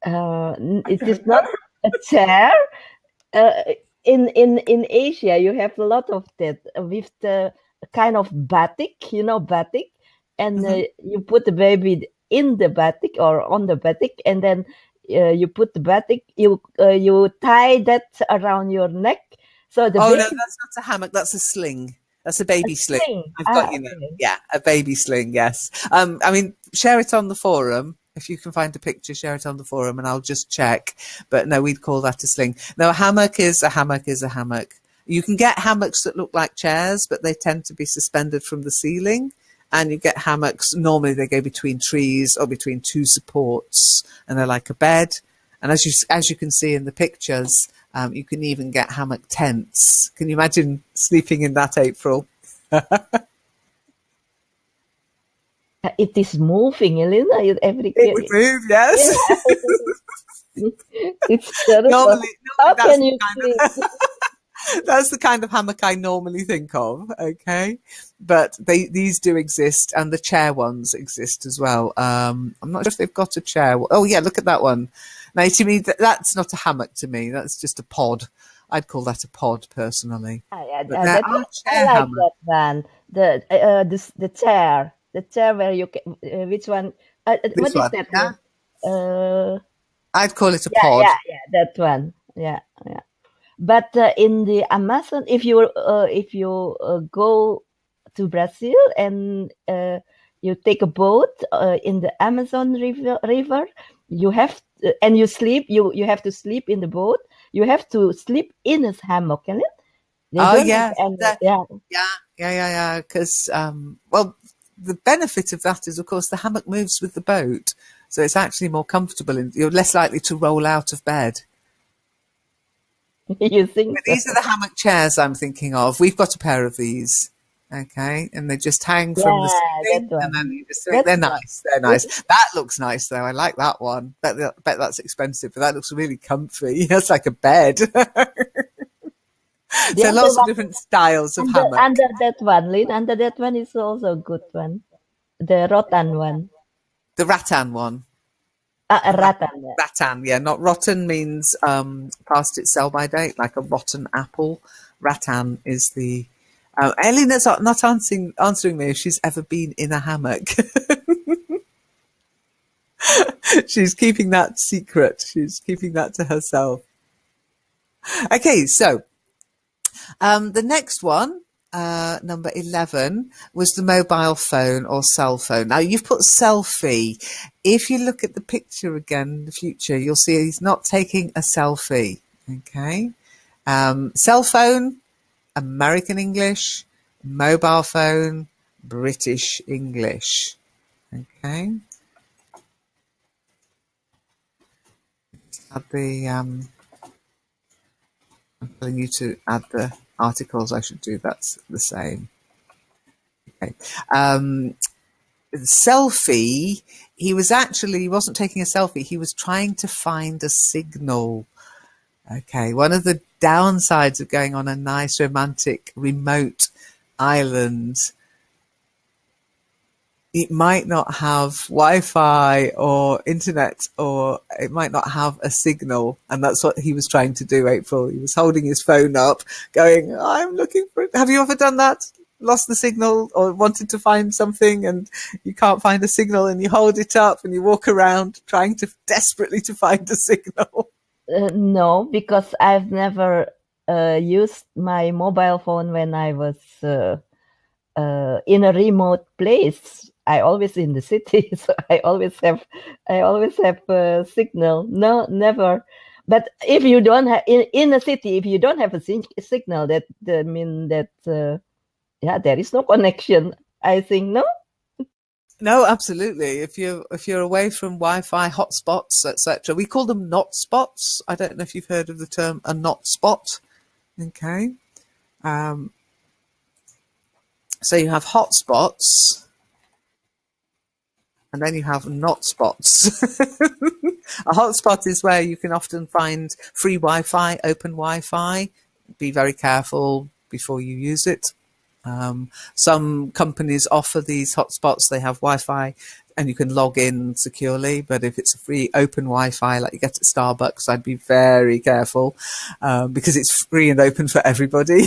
It is not a chair. Uh, in Asia, you have a lot of that with the kind of batik, batik, and you put the baby in the batik or on the batik, and then you put the batik, you tie that around your neck, so the Oh no, baby that's not a hammock. That's a sling. That's a baby sling. sling. I've got you now. Okay. Yeah, a baby sling. Yes. I mean, share it on the forum if you can find a picture. Share it on the forum, and I'll just check. But no, we'd call that a sling. No, a hammock is a hammock is a hammock. You can get hammocks that look like chairs, but they tend to be suspended from the ceiling. And you get hammocks. Normally, they go between trees or between two supports, and they're like a bed. And as you can see in the pictures, you can even get hammock tents. Can you imagine sleeping in that, April? It is moving, Elena. It would move, yes. Yeah. It's terrible. normally How that's can the you kind sleep? of that's the kind of hammock I normally think of. Okay, but these do exist, and the chair ones exist as well. I'm not sure if they've got a chair. Oh yeah, look at that one. Now to me, that's not a hammock. To me, that's just a pod. I'd call that a pod personally. Yeah, But there are I chair like hammocks. that one. The chair where you can. Which one? This What is one, that yeah, one? Uh, I'd call it a yeah, pod. yeah, yeah, that one. Yeah, yeah. But in the Amazon, if you go to Brazil and you take a boat in the Amazon river, you have and you sleep. You have to sleep in the boat. You have to sleep in a hammock, can it? They Oh don't have yeah, any. Yeah. yeah. Because well, the benefit of that is, of course, the hammock moves with the boat, so it's actually more comfortable, and you're less likely to roll out of bed. You think But so? these are the hammock chairs I'm thinking of. We've got a pair of these. Okay, and they just hang from the Yeah, that ceiling, and then one. you just That's they're one. nice. They're nice. That looks nice though. I like that one. Bet that's expensive, but that looks really comfy. That's like a bed. The So other lots of one different styles of hammock. under that one, Lynn, under that one is also a good one. The Rotan one. The rattan one. A The Ratan. Yeah. rattan, yeah. Not rotten means past its sell-by date, like a rotten apple. Rattan is the. Eleanor's not answering me if she's ever been in a hammock. She's keeping that secret. She's keeping that to herself. Okay, so the next one, number 11, was the mobile phone or cell phone. Now you've put selfie. If you look at the picture again in the future, you'll see he's not taking a selfie. Okay. Cell phone, American English, mobile phone, British English. Okay. Add the I'm telling you to add the articles. I should do that the same. Okay. Selfie. He wasn't taking a selfie. He was trying to find a signal. Okay. One of the downsides of going on a nice romantic remote island, it might not have Wi-Fi or internet, or it might not have a signal. And that's what he was trying to do, April. He was holding his phone up going, I'm looking for it. Have you ever done that? Lost the signal or wanted to find something and you can't find a signal, and you hold it up and you walk around trying to desperately to find a signal. No, because I've never used my mobile phone when I was in a remote place. I always in the city, so I always have signal. No, never. But if you don't have in a city, if you don't have a signal, that mean that yeah, there is no connection. I think no. No, absolutely. If you're away from Wi-Fi hotspots, etc., we call them not spots. I don't know if you've heard of the term a not spot. Okay, um, so you have hotspots, and then you have not spots. A hotspot is where you can often find free Wi-Fi, open Wi-Fi. Be very careful before you use it. Some companies offer these hotspots. They have Wi-Fi and you can log in securely. But if it's a free open Wi-Fi like you get at Starbucks, I'd be very careful because it's free and open for everybody.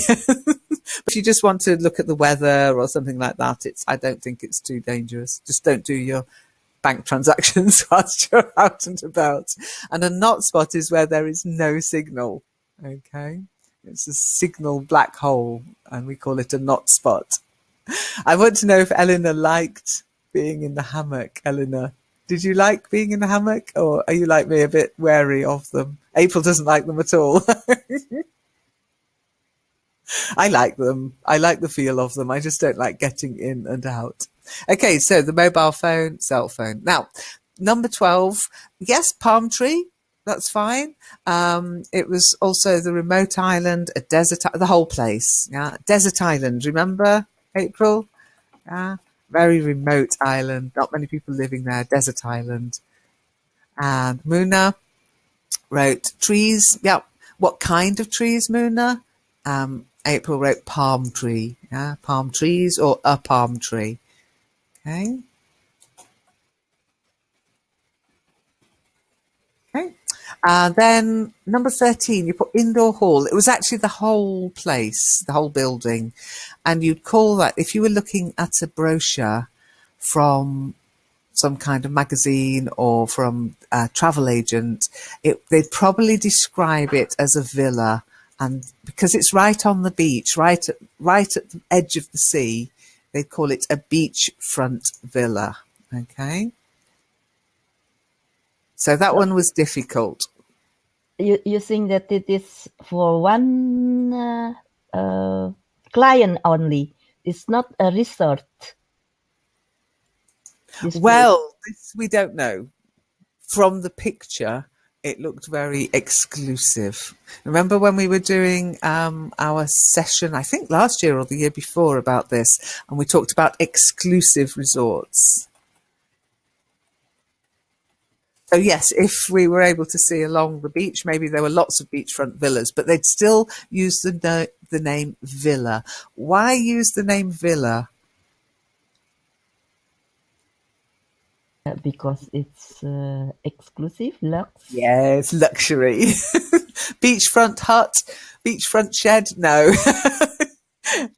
If you just want to look at the weather or something like that, I don't think it's too dangerous. Just don't do your bank transactions whilst you're out and about. And a not spot is where there is no signal. Okay. It's a signal black hole, and we call it a not spot. I want to know if Eleanor liked being in the hammock. Eleanor, did you like being in the hammock, or are you like me, a bit wary of them? April doesn't like them at all. I like them. I like the feel of them. I just don't like getting in and out. Okay, so the mobile phone, cell phone. Now, number 12, yes, palm tree. That's fine. It was also the remote island, a desert, the whole place. Yeah, desert island. Remember, April? Yeah, very remote island. Not many people living there. Desert island. And Muna wrote trees. Yeah, what kind of trees, Muna? April wrote palm tree. Yeah, palm trees or a palm tree. Okay. Okay. Then number 13, you put indoor hall. It was actually the whole place, the whole building. And you'd call that, if you were looking at a brochure from some kind of magazine or from a travel agent, they'd probably describe it as a villa. And because it's right on the beach, right at the edge of the sea, they'd call it a beachfront villa. Okay. So that one was difficult. You think that it is for one client only? It's not a resort. Well, we don't know. From the picture, it looked very exclusive. Remember when we were doing our session, I think last year or the year before, about this, and we talked about exclusive resorts. So yes, if we were able to see along the beach, maybe there were lots of beachfront villas, but they'd still use the name villa. Why use the name villa? Because it's exclusive, lux. Yes, luxury. Beachfront hut, beachfront shed, no.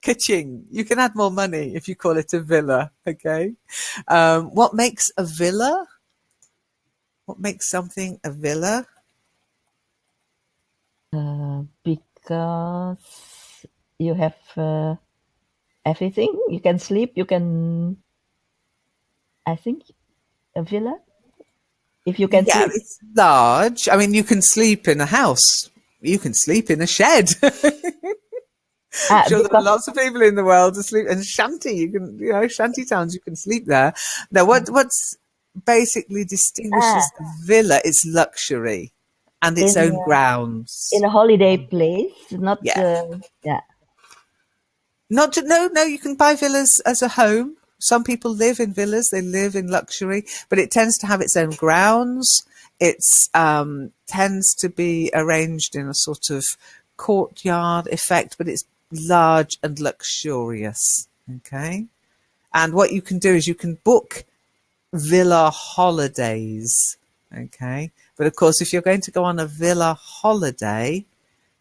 Ka-ching. You can add more money if you call it a villa, okay? What makes a villa? What makes something a villa? Because you have everything. You can sleep. You can, I think, a villa. If you can sleep. It's large. I mean, you can sleep in a house. You can sleep in a shed. I'm sure there are lots of people in the world to sleep in shanty. You can, shanty towns, you can sleep there. Now, what's basically distinguishes the villa is luxury and its own grounds. In a holiday place, not No, you can buy villas as a home. Some people live in villas, they live in luxury, but it tends to have its own grounds. It tends to be arranged in a sort of courtyard effect, but it's large and luxurious. Okay. And what you can do is you can book villa holidays. Okay. But of course, if you're going to go on a villa holiday,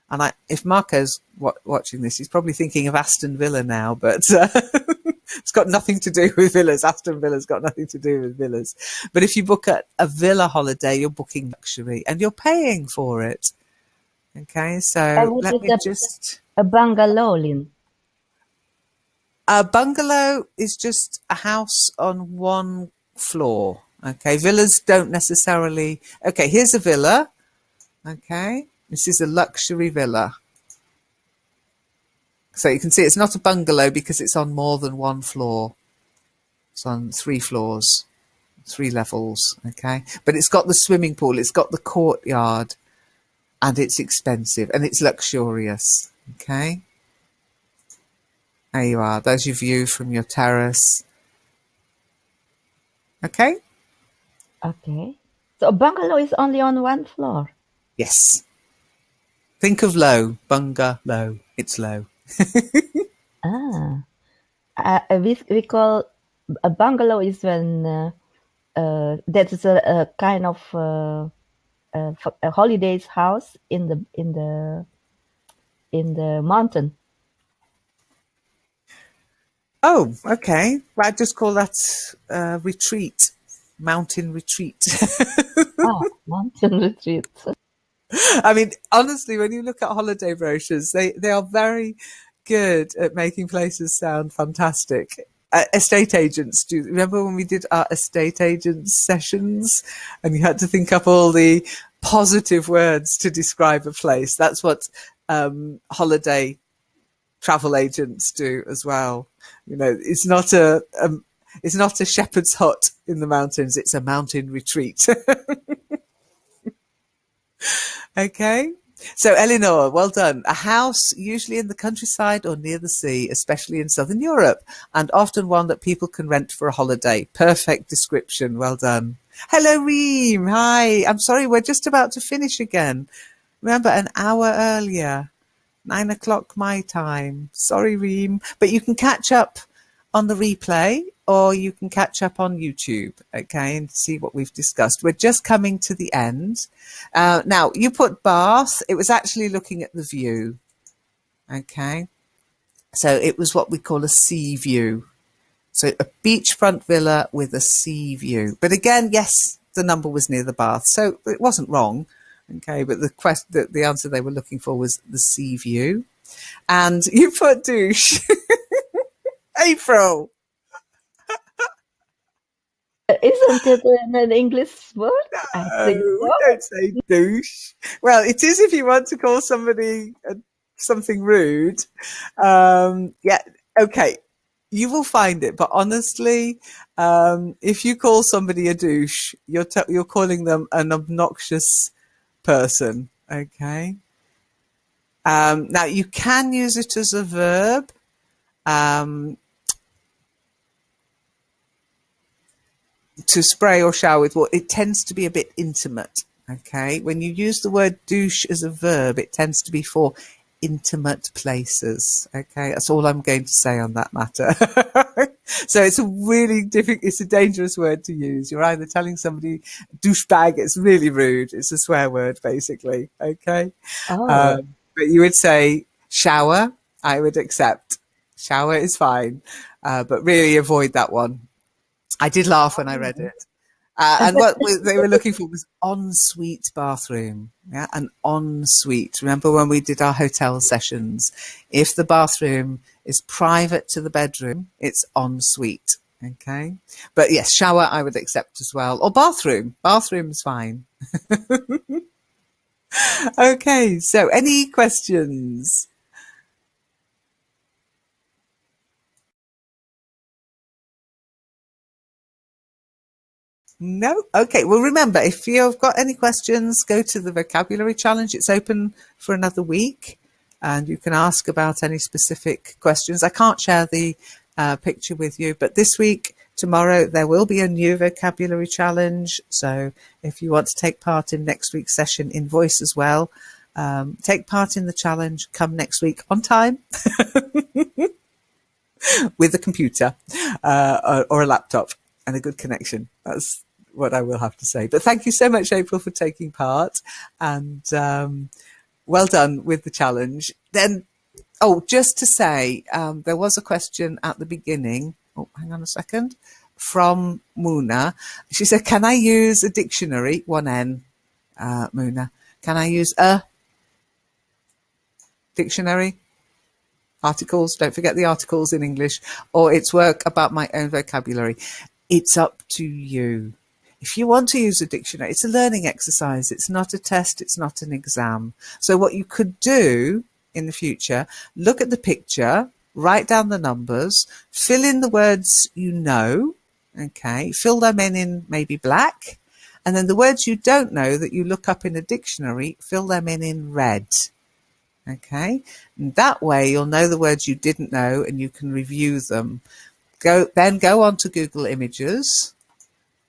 and if Marco's watching this, he's probably thinking of Aston Villa now, but it's got nothing to do with villas. Aston Villa's got nothing to do with villas. But if you book a villa holiday, you're booking luxury and you're paying for it. Okay, so let me just... A bungalow, Lynn. A bungalow is just a house on one floor. Okay, villas don't necessarily... Okay, here's a villa. Okay, this is a luxury villa. So you can see it's not a bungalow because it's on more than one floor. It's on 3 floors, 3 levels, okay? But it's got the swimming pool, it's got the courtyard, and it's expensive, and it's luxurious, okay? There you are. There's your view from your terrace. Okay? Okay. So a bungalow is only on 1 floor. Yes. Think of low. Bungalow. It's low. Ah. We call a bungalow is when that is a kind of a holidays house in the mountain. Oh, okay. Well, I just call that retreat. Mountain retreat. Mountain retreat. I mean, honestly, when you look at holiday brochures, they are very good at making places sound fantastic. Estate agents do. Remember when we did our estate agents sessions and you had to think up all the positive words to describe a place? That's what holiday travel agents do as well. You know, it's not a shepherd's hut in the mountains. It's a mountain retreat. Okay. So, Eleanor, well done. A house, usually in the countryside or near the sea, especially in Southern Europe, and often one that people can rent for a holiday. Perfect description. Well done. Hello, Reem. Hi. I'm sorry, we're just about to finish again. Remember, an hour earlier, 9 o'clock my time. Sorry, Reem. But you can catch up on the replay, or you can catch up on YouTube, okay, and see what we've discussed. We're just coming to the end. Now, you put bath. It was actually looking at the view, okay? So it was what we call a sea view. So a beachfront villa with a sea view. But again, yes, the number was near the bath, so it wasn't wrong, okay? But the answer they were looking for was the sea view. And you put douche. April. Isn't it an English word? I think so. Don't say douche. Well, it is if you want to call somebody something rude. Yeah, okay. You will find it, but honestly, if you call somebody a douche, you're calling them an obnoxious person. Okay. Now you can use it as a verb. To spray or shower with water, it tends to be a bit intimate. Okay, when you use the word douche as a verb, it tends to be for intimate places. Okay, that's all I'm going to say on that matter. So it's a really it's a dangerous word to use. You're either telling somebody douchebag, it's really rude. It's a swear word, basically. Okay, but you would say shower. I would accept. Shower is fine, but really avoid that one. I did laugh when I read it. And what they were looking for was ensuite bathroom. Yeah, an ensuite. Remember when we did our hotel sessions? If the bathroom is private to the bedroom, it's ensuite. Okay. But yes, shower I would accept as well. Or bathroom. Bathroom's fine. Okay. So any questions? No? Okay. Well, remember, if you've got any questions, go to the vocabulary challenge. It's open for another week and you can ask about any specific questions. I can't share the picture with you, but this week, tomorrow, there will be a new vocabulary challenge. So if you want to take part in next week's session in voice as well, take part in the challenge, come next week on time with a computer or a laptop and a good connection. That's what I will have to say. But thank you so much, April, for taking part, and well done with the challenge. Then, just to say, there was a question at the beginning. Oh, hang on a second. From Muna. She said, can I use a dictionary? 1N, Muna. Can I use a dictionary? Articles, don't forget the articles in English, or it's work about my own vocabulary. It's up to you. If you want to use a dictionary, it's a learning exercise. It's not a test. It's not an exam. So what you could do in the future, look at the picture, write down the numbers, fill in the words you know, Okay, fill them in maybe black. And then the words you don't know that you look up in a dictionary, fill them in red. Okay, and that way you'll know the words you didn't know and you can review them. Go on to Google Images,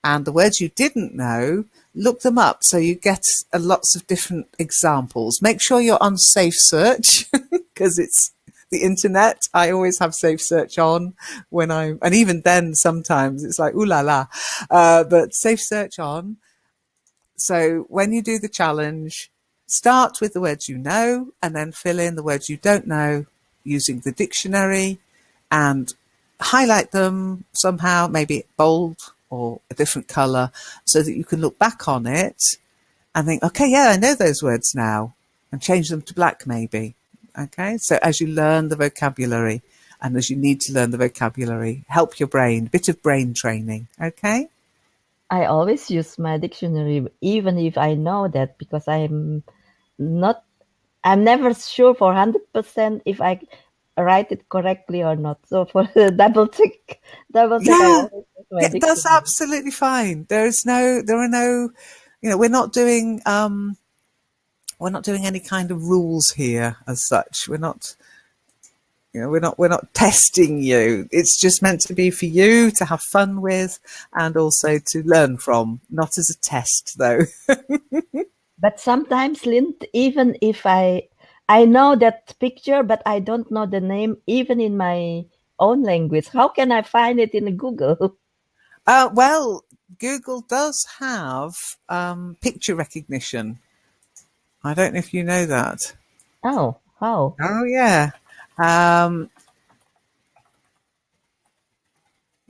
and the words you didn't know, look them up so you get lots of different examples. Make sure you're on Safe Search because it's the internet. I always have Safe Search on and even then sometimes it's like, ooh la la, but Safe Search on. So when you do the challenge, start with the words you know and then fill in the words you don't know using the dictionary and highlight them somehow, maybe bold or a different color, so that you can look back on it and think, okay, yeah, I know those words now, and change them to black maybe. Okay, so as you learn the vocabulary and as you need to learn the vocabulary, help your brain, a bit of brain training. Okay. I always use my dictionary, even if I know that, because not, I'm never sure for 100% if I write it correctly or not. So for the double check, I Yeah, always use my yeah, that's dictionary. absolutely fine. There are no, we're not doing any kind of rules here as such. We're not testing you. It's just meant to be for you to have fun with and also to learn from, not as a test though. But sometimes, Lint, even if I know that picture, but I don't know the name, even in my own language, how can I find it in Google? Well, Google does have picture recognition. I don't know if you know that. Oh, how? Oh yeah. Um,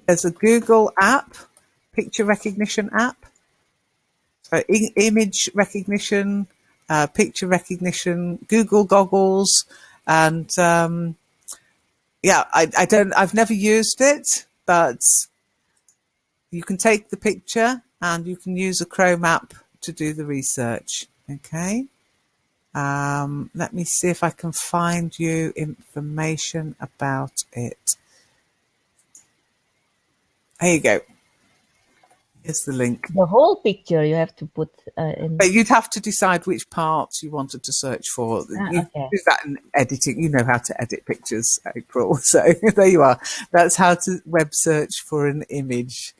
there's a Google app, picture recognition app. So image recognition, picture recognition, Google goggles, and yeah, I've never used it, but you can take the picture and you can use a Chrome app to do the research. Okay. Let me see if I can find you information about it. Here you go. Here's the link. The whole picture you have to put in. But you'd have to decide which parts you wanted to search for. You Okay. do that in editing. You know how to edit pictures, April. So there you are. That's how to web search for an image.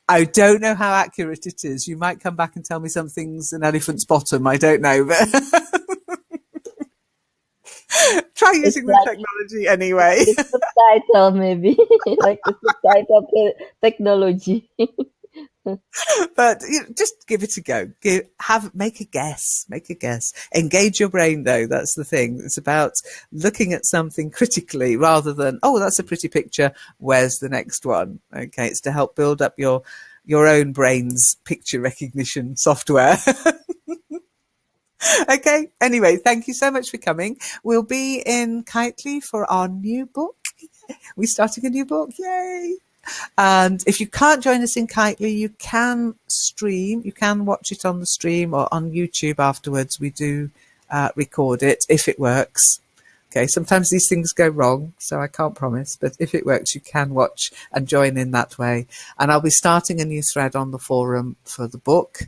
I don't know how accurate it is. You might come back and tell me something's an elephant's bottom. I don't know, but try It's using the like technology anyway. the subtitle, maybe like the subtitle technology. But just give it a go. Make a guess. Make a guess. Engage your brain, though. That's the thing. It's about looking at something critically rather than, oh, that's a pretty picture. Where's the next one? Okay, it's to help build up your own brain's picture recognition software. Okay. Anyway, thank you so much for coming. We'll be in Kitely for our new book. We're starting a new book. Yay. And if you can't join us in Kitely, you can stream. You can watch it on the stream or on YouTube afterwards. We do record it if it works. Okay, sometimes these things go wrong, so I can't promise. But if it works, you can watch and join in that way. And I'll be starting a new thread on the forum for the book,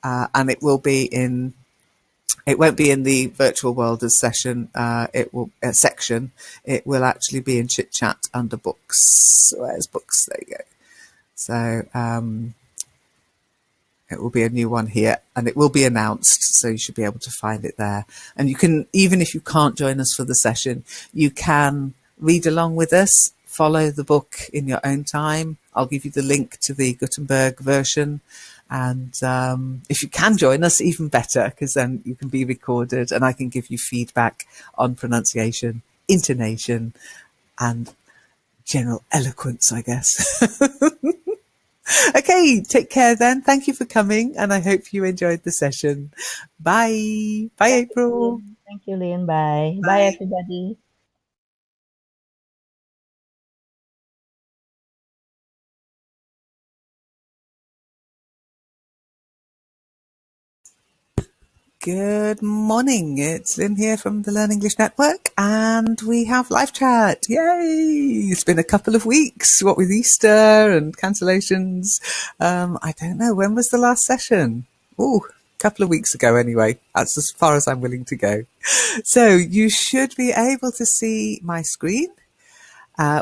and it won't be in the virtual world as section. It will section. It will actually be in Chit Chat under books. Where's books? There you go. So it will be a new one here, and it will be announced. So you should be able to find it there. And you can, even if you can't join us for the session, you can read along with us. Follow the book in your own time. I'll give you the link to the Gutenberg version. And if you can join us, even better, because then you can be recorded and I can give you feedback on pronunciation, intonation, and general eloquence, I guess. Okay, take care then. Thank you for coming, and I hope you enjoyed the session. Bye. Bye, April. Thank you, Lynn. Bye. Bye, Bye. everybody. Good morning. It's Lynn here from the Learn English Network, and we have live chat. Yay! It's been a couple of weeks, what with Easter and cancellations. I don't know, when was the last session? Oh, a couple of weeks ago anyway. That's as far as I'm willing to go. So you should be able to see my screen,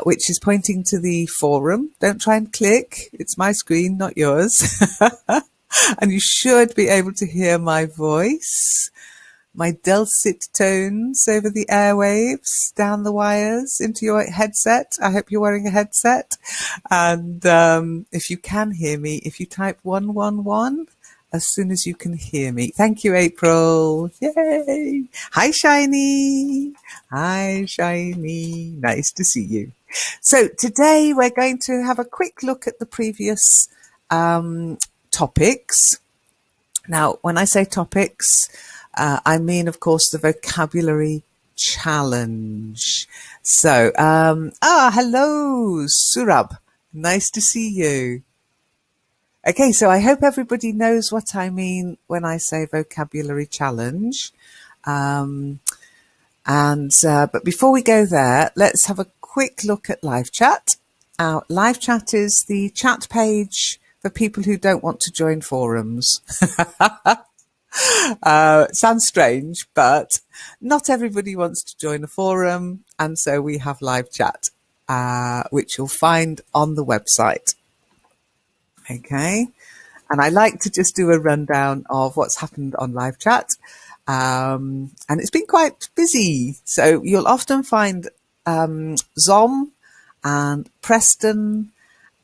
which is pointing to the forum. Don't try and click. It's my screen, not yours. And you should be able to hear my voice, my dulcet tones over the airwaves, down the wires into your headset. I hope you're wearing a headset. And if you can hear me, if you type 111 as soon as you can hear me. Thank you, April. Yay. Hi, Shiny. Hi, Shiny. Nice to see you. So today we're going to have a quick look at the previous topics. Now, when I say topics, I mean, of course, the vocabulary challenge. So, hello, Surab. Nice to see you. Okay, so I hope everybody knows what I mean when I say vocabulary challenge. But before we go there, let's have a quick look at live chat. Live chat is the chat page for people who don't want to join forums. Sounds strange, but not everybody wants to join a forum, and so we have live chat, which you'll find on the website. Okay, and I like to just do a rundown of what's happened on live chat, and it's been quite busy. So you'll often find Zom and Preston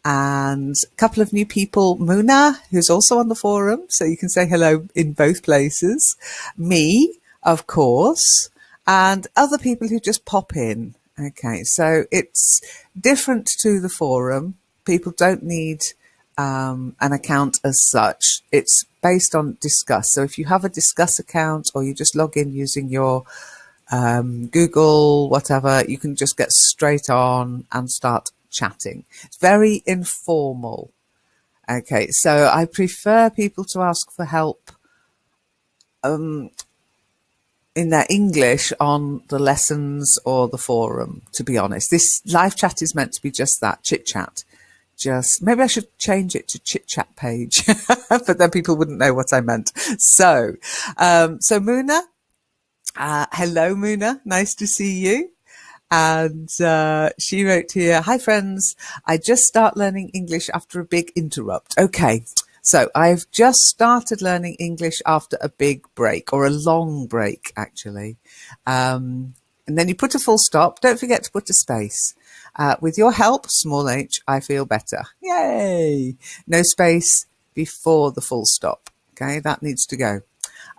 and a couple of new people, Muna, who's also on the forum, so you can say hello in both places, me, of course, and other people who just pop in. Okay, so it's different to the forum. People don't need an account as such. It's based on Discuss. So if you have a Discuss account or you just log in using your Google, whatever, you can just get straight on and start chatting. It's very informal. Okay, so I prefer people to ask for help in their English on the lessons or the forum, to be honest. This live chat is meant to be just that, chit chat. Just maybe I should change it to chit chat page, but then people wouldn't know what I meant. So Muna, hello Muna, nice to see you. And she wrote here, hi friends, I just start learning English after a big interrupt. Okay, so I've just started learning English after a big break, or a long break actually. And then you put a full stop. Don't forget to put a space. With your help, small h, I feel better. Yay! No space before the full stop. Okay, that needs to go.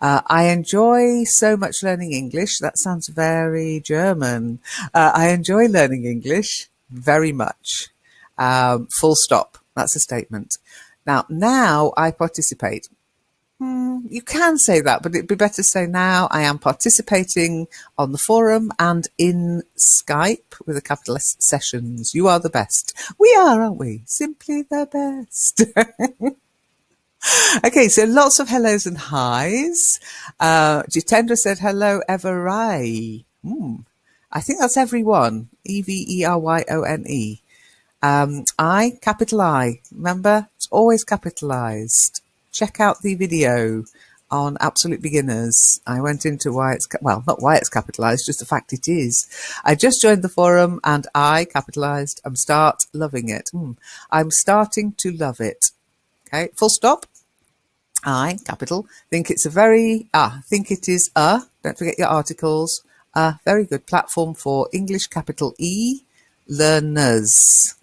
I enjoy so much learning English. That sounds very German. I enjoy learning English very much. Full stop. That's a statement. Now I participate. You can say that, but it'd be better to say now I am participating on the forum and in Skype with a capital S sessions. You are the best. We are, aren't we? Simply the best. Okay, so lots of hellos and highs. Jitendra said, hello, Every. I think that's everyone. Everyone. I, capital I. Remember, it's always capitalized. Check out the video on Absolute Beginners. I went into why it's, well, not why it's capitalized, just the fact it is. I just joined the forum and I, capitalized, am start loving it. I'm starting to love it. Okay, full stop. I, capital, think it's a very, think it is don't forget your articles, a very good platform for English, capital E, learners,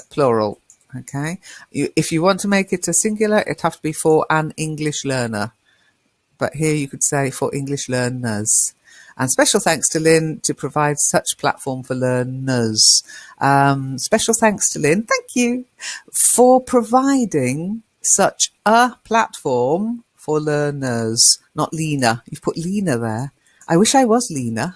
plural, okay? If you want to make it a singular, it'd have to be for an English learner. But here you could say for English learners. And special thanks to Lynn to provide such platform for learners. Special thanks to Lynn, thank you, for providing such a platform for learners. Not Lena. You've put Lena there. I wish I was Lena.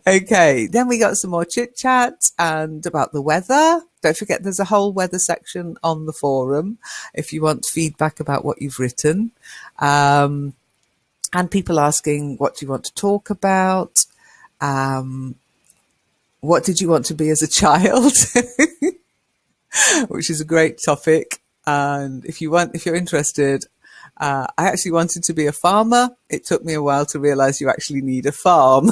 Okay, then we got some more chit chat and about the weather. Don't forget, there's a whole weather section on the forum if you want feedback about what you've written. And people asking, what do you want to talk about? What did you want to be as a child? Which is a great topic. And if you're interested, I actually wanted to be a farmer. It took me a while to realize you actually need a farm.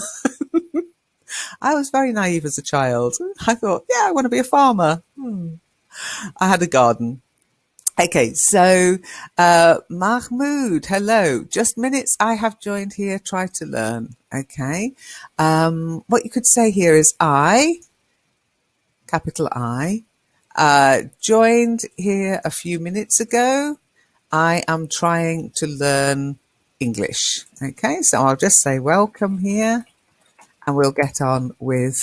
I was very naive as a child. I thought, yeah, I want to be a farmer. I had a garden. Okay, so Mahmoud, hello. Just minutes I have joined here, try to learn. Okay. What you could say here is I, capital I, joined here a few minutes ago. I am trying to learn English. Okay, so I'll just say welcome here and we'll get on with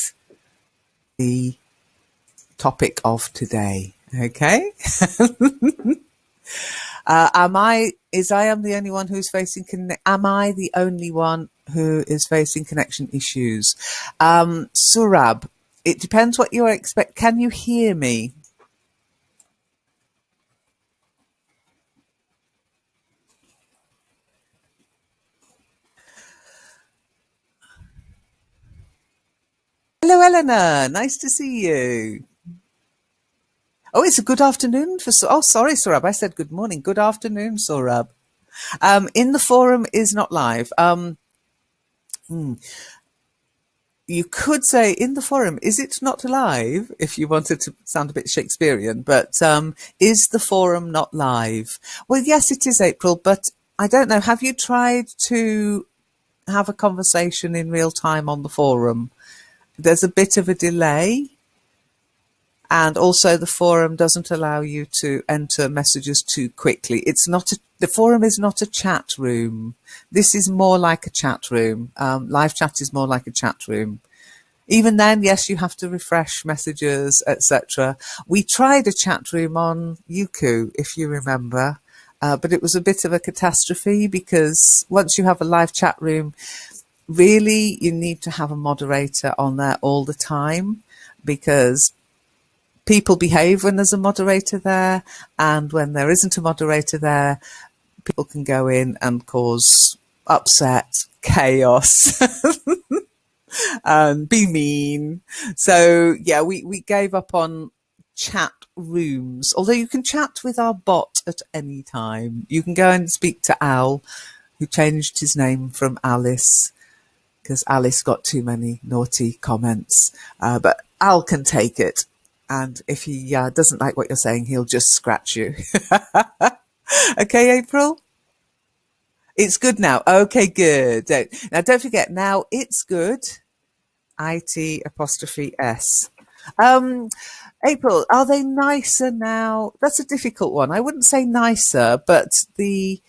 the topic of today. Okay. Am I the only one who's facing am I the only one who is facing connection issues? Surab, it depends what you expect. Can you hear me? Hello, Eleanor. Nice to see you. Oh, it's a good afternoon for. Oh, sorry, Surab. I said good morning. Good afternoon, Surab. In the forum is not live. You could say in the forum, is it not live? If you wanted to sound a bit Shakespearean, but is the forum not live? Well, yes, it is, April, but I don't know. Have you tried to have a conversation in real time on the forum? There's a bit of a delay. And also the forum doesn't allow you to enter messages too quickly. The forum is not a chat room. This is more like a chat room. Live chat is more like a chat room. Even then, yes, you have to refresh messages, etc. We tried a chat room on Youku, if you remember, but it was a bit of a catastrophe because once you have a live chat room, really you need to have a moderator on there all the time because people behave when there's a moderator there, and when there isn't a moderator there, people can go in and cause upset, chaos, and be mean. So yeah, we gave up on chat rooms, although you can chat with our bot at any time. You can go and speak to Al, who changed his name from Alice because Alice got too many naughty comments, but Al can take it. And if he doesn't like what you're saying, he'll just scratch you. Okay, April? It's good now. Okay, good. Now, don't forget, now it's good. IT apostrophe S. April, are they nicer now? That's a difficult one. I wouldn't say nicer, but the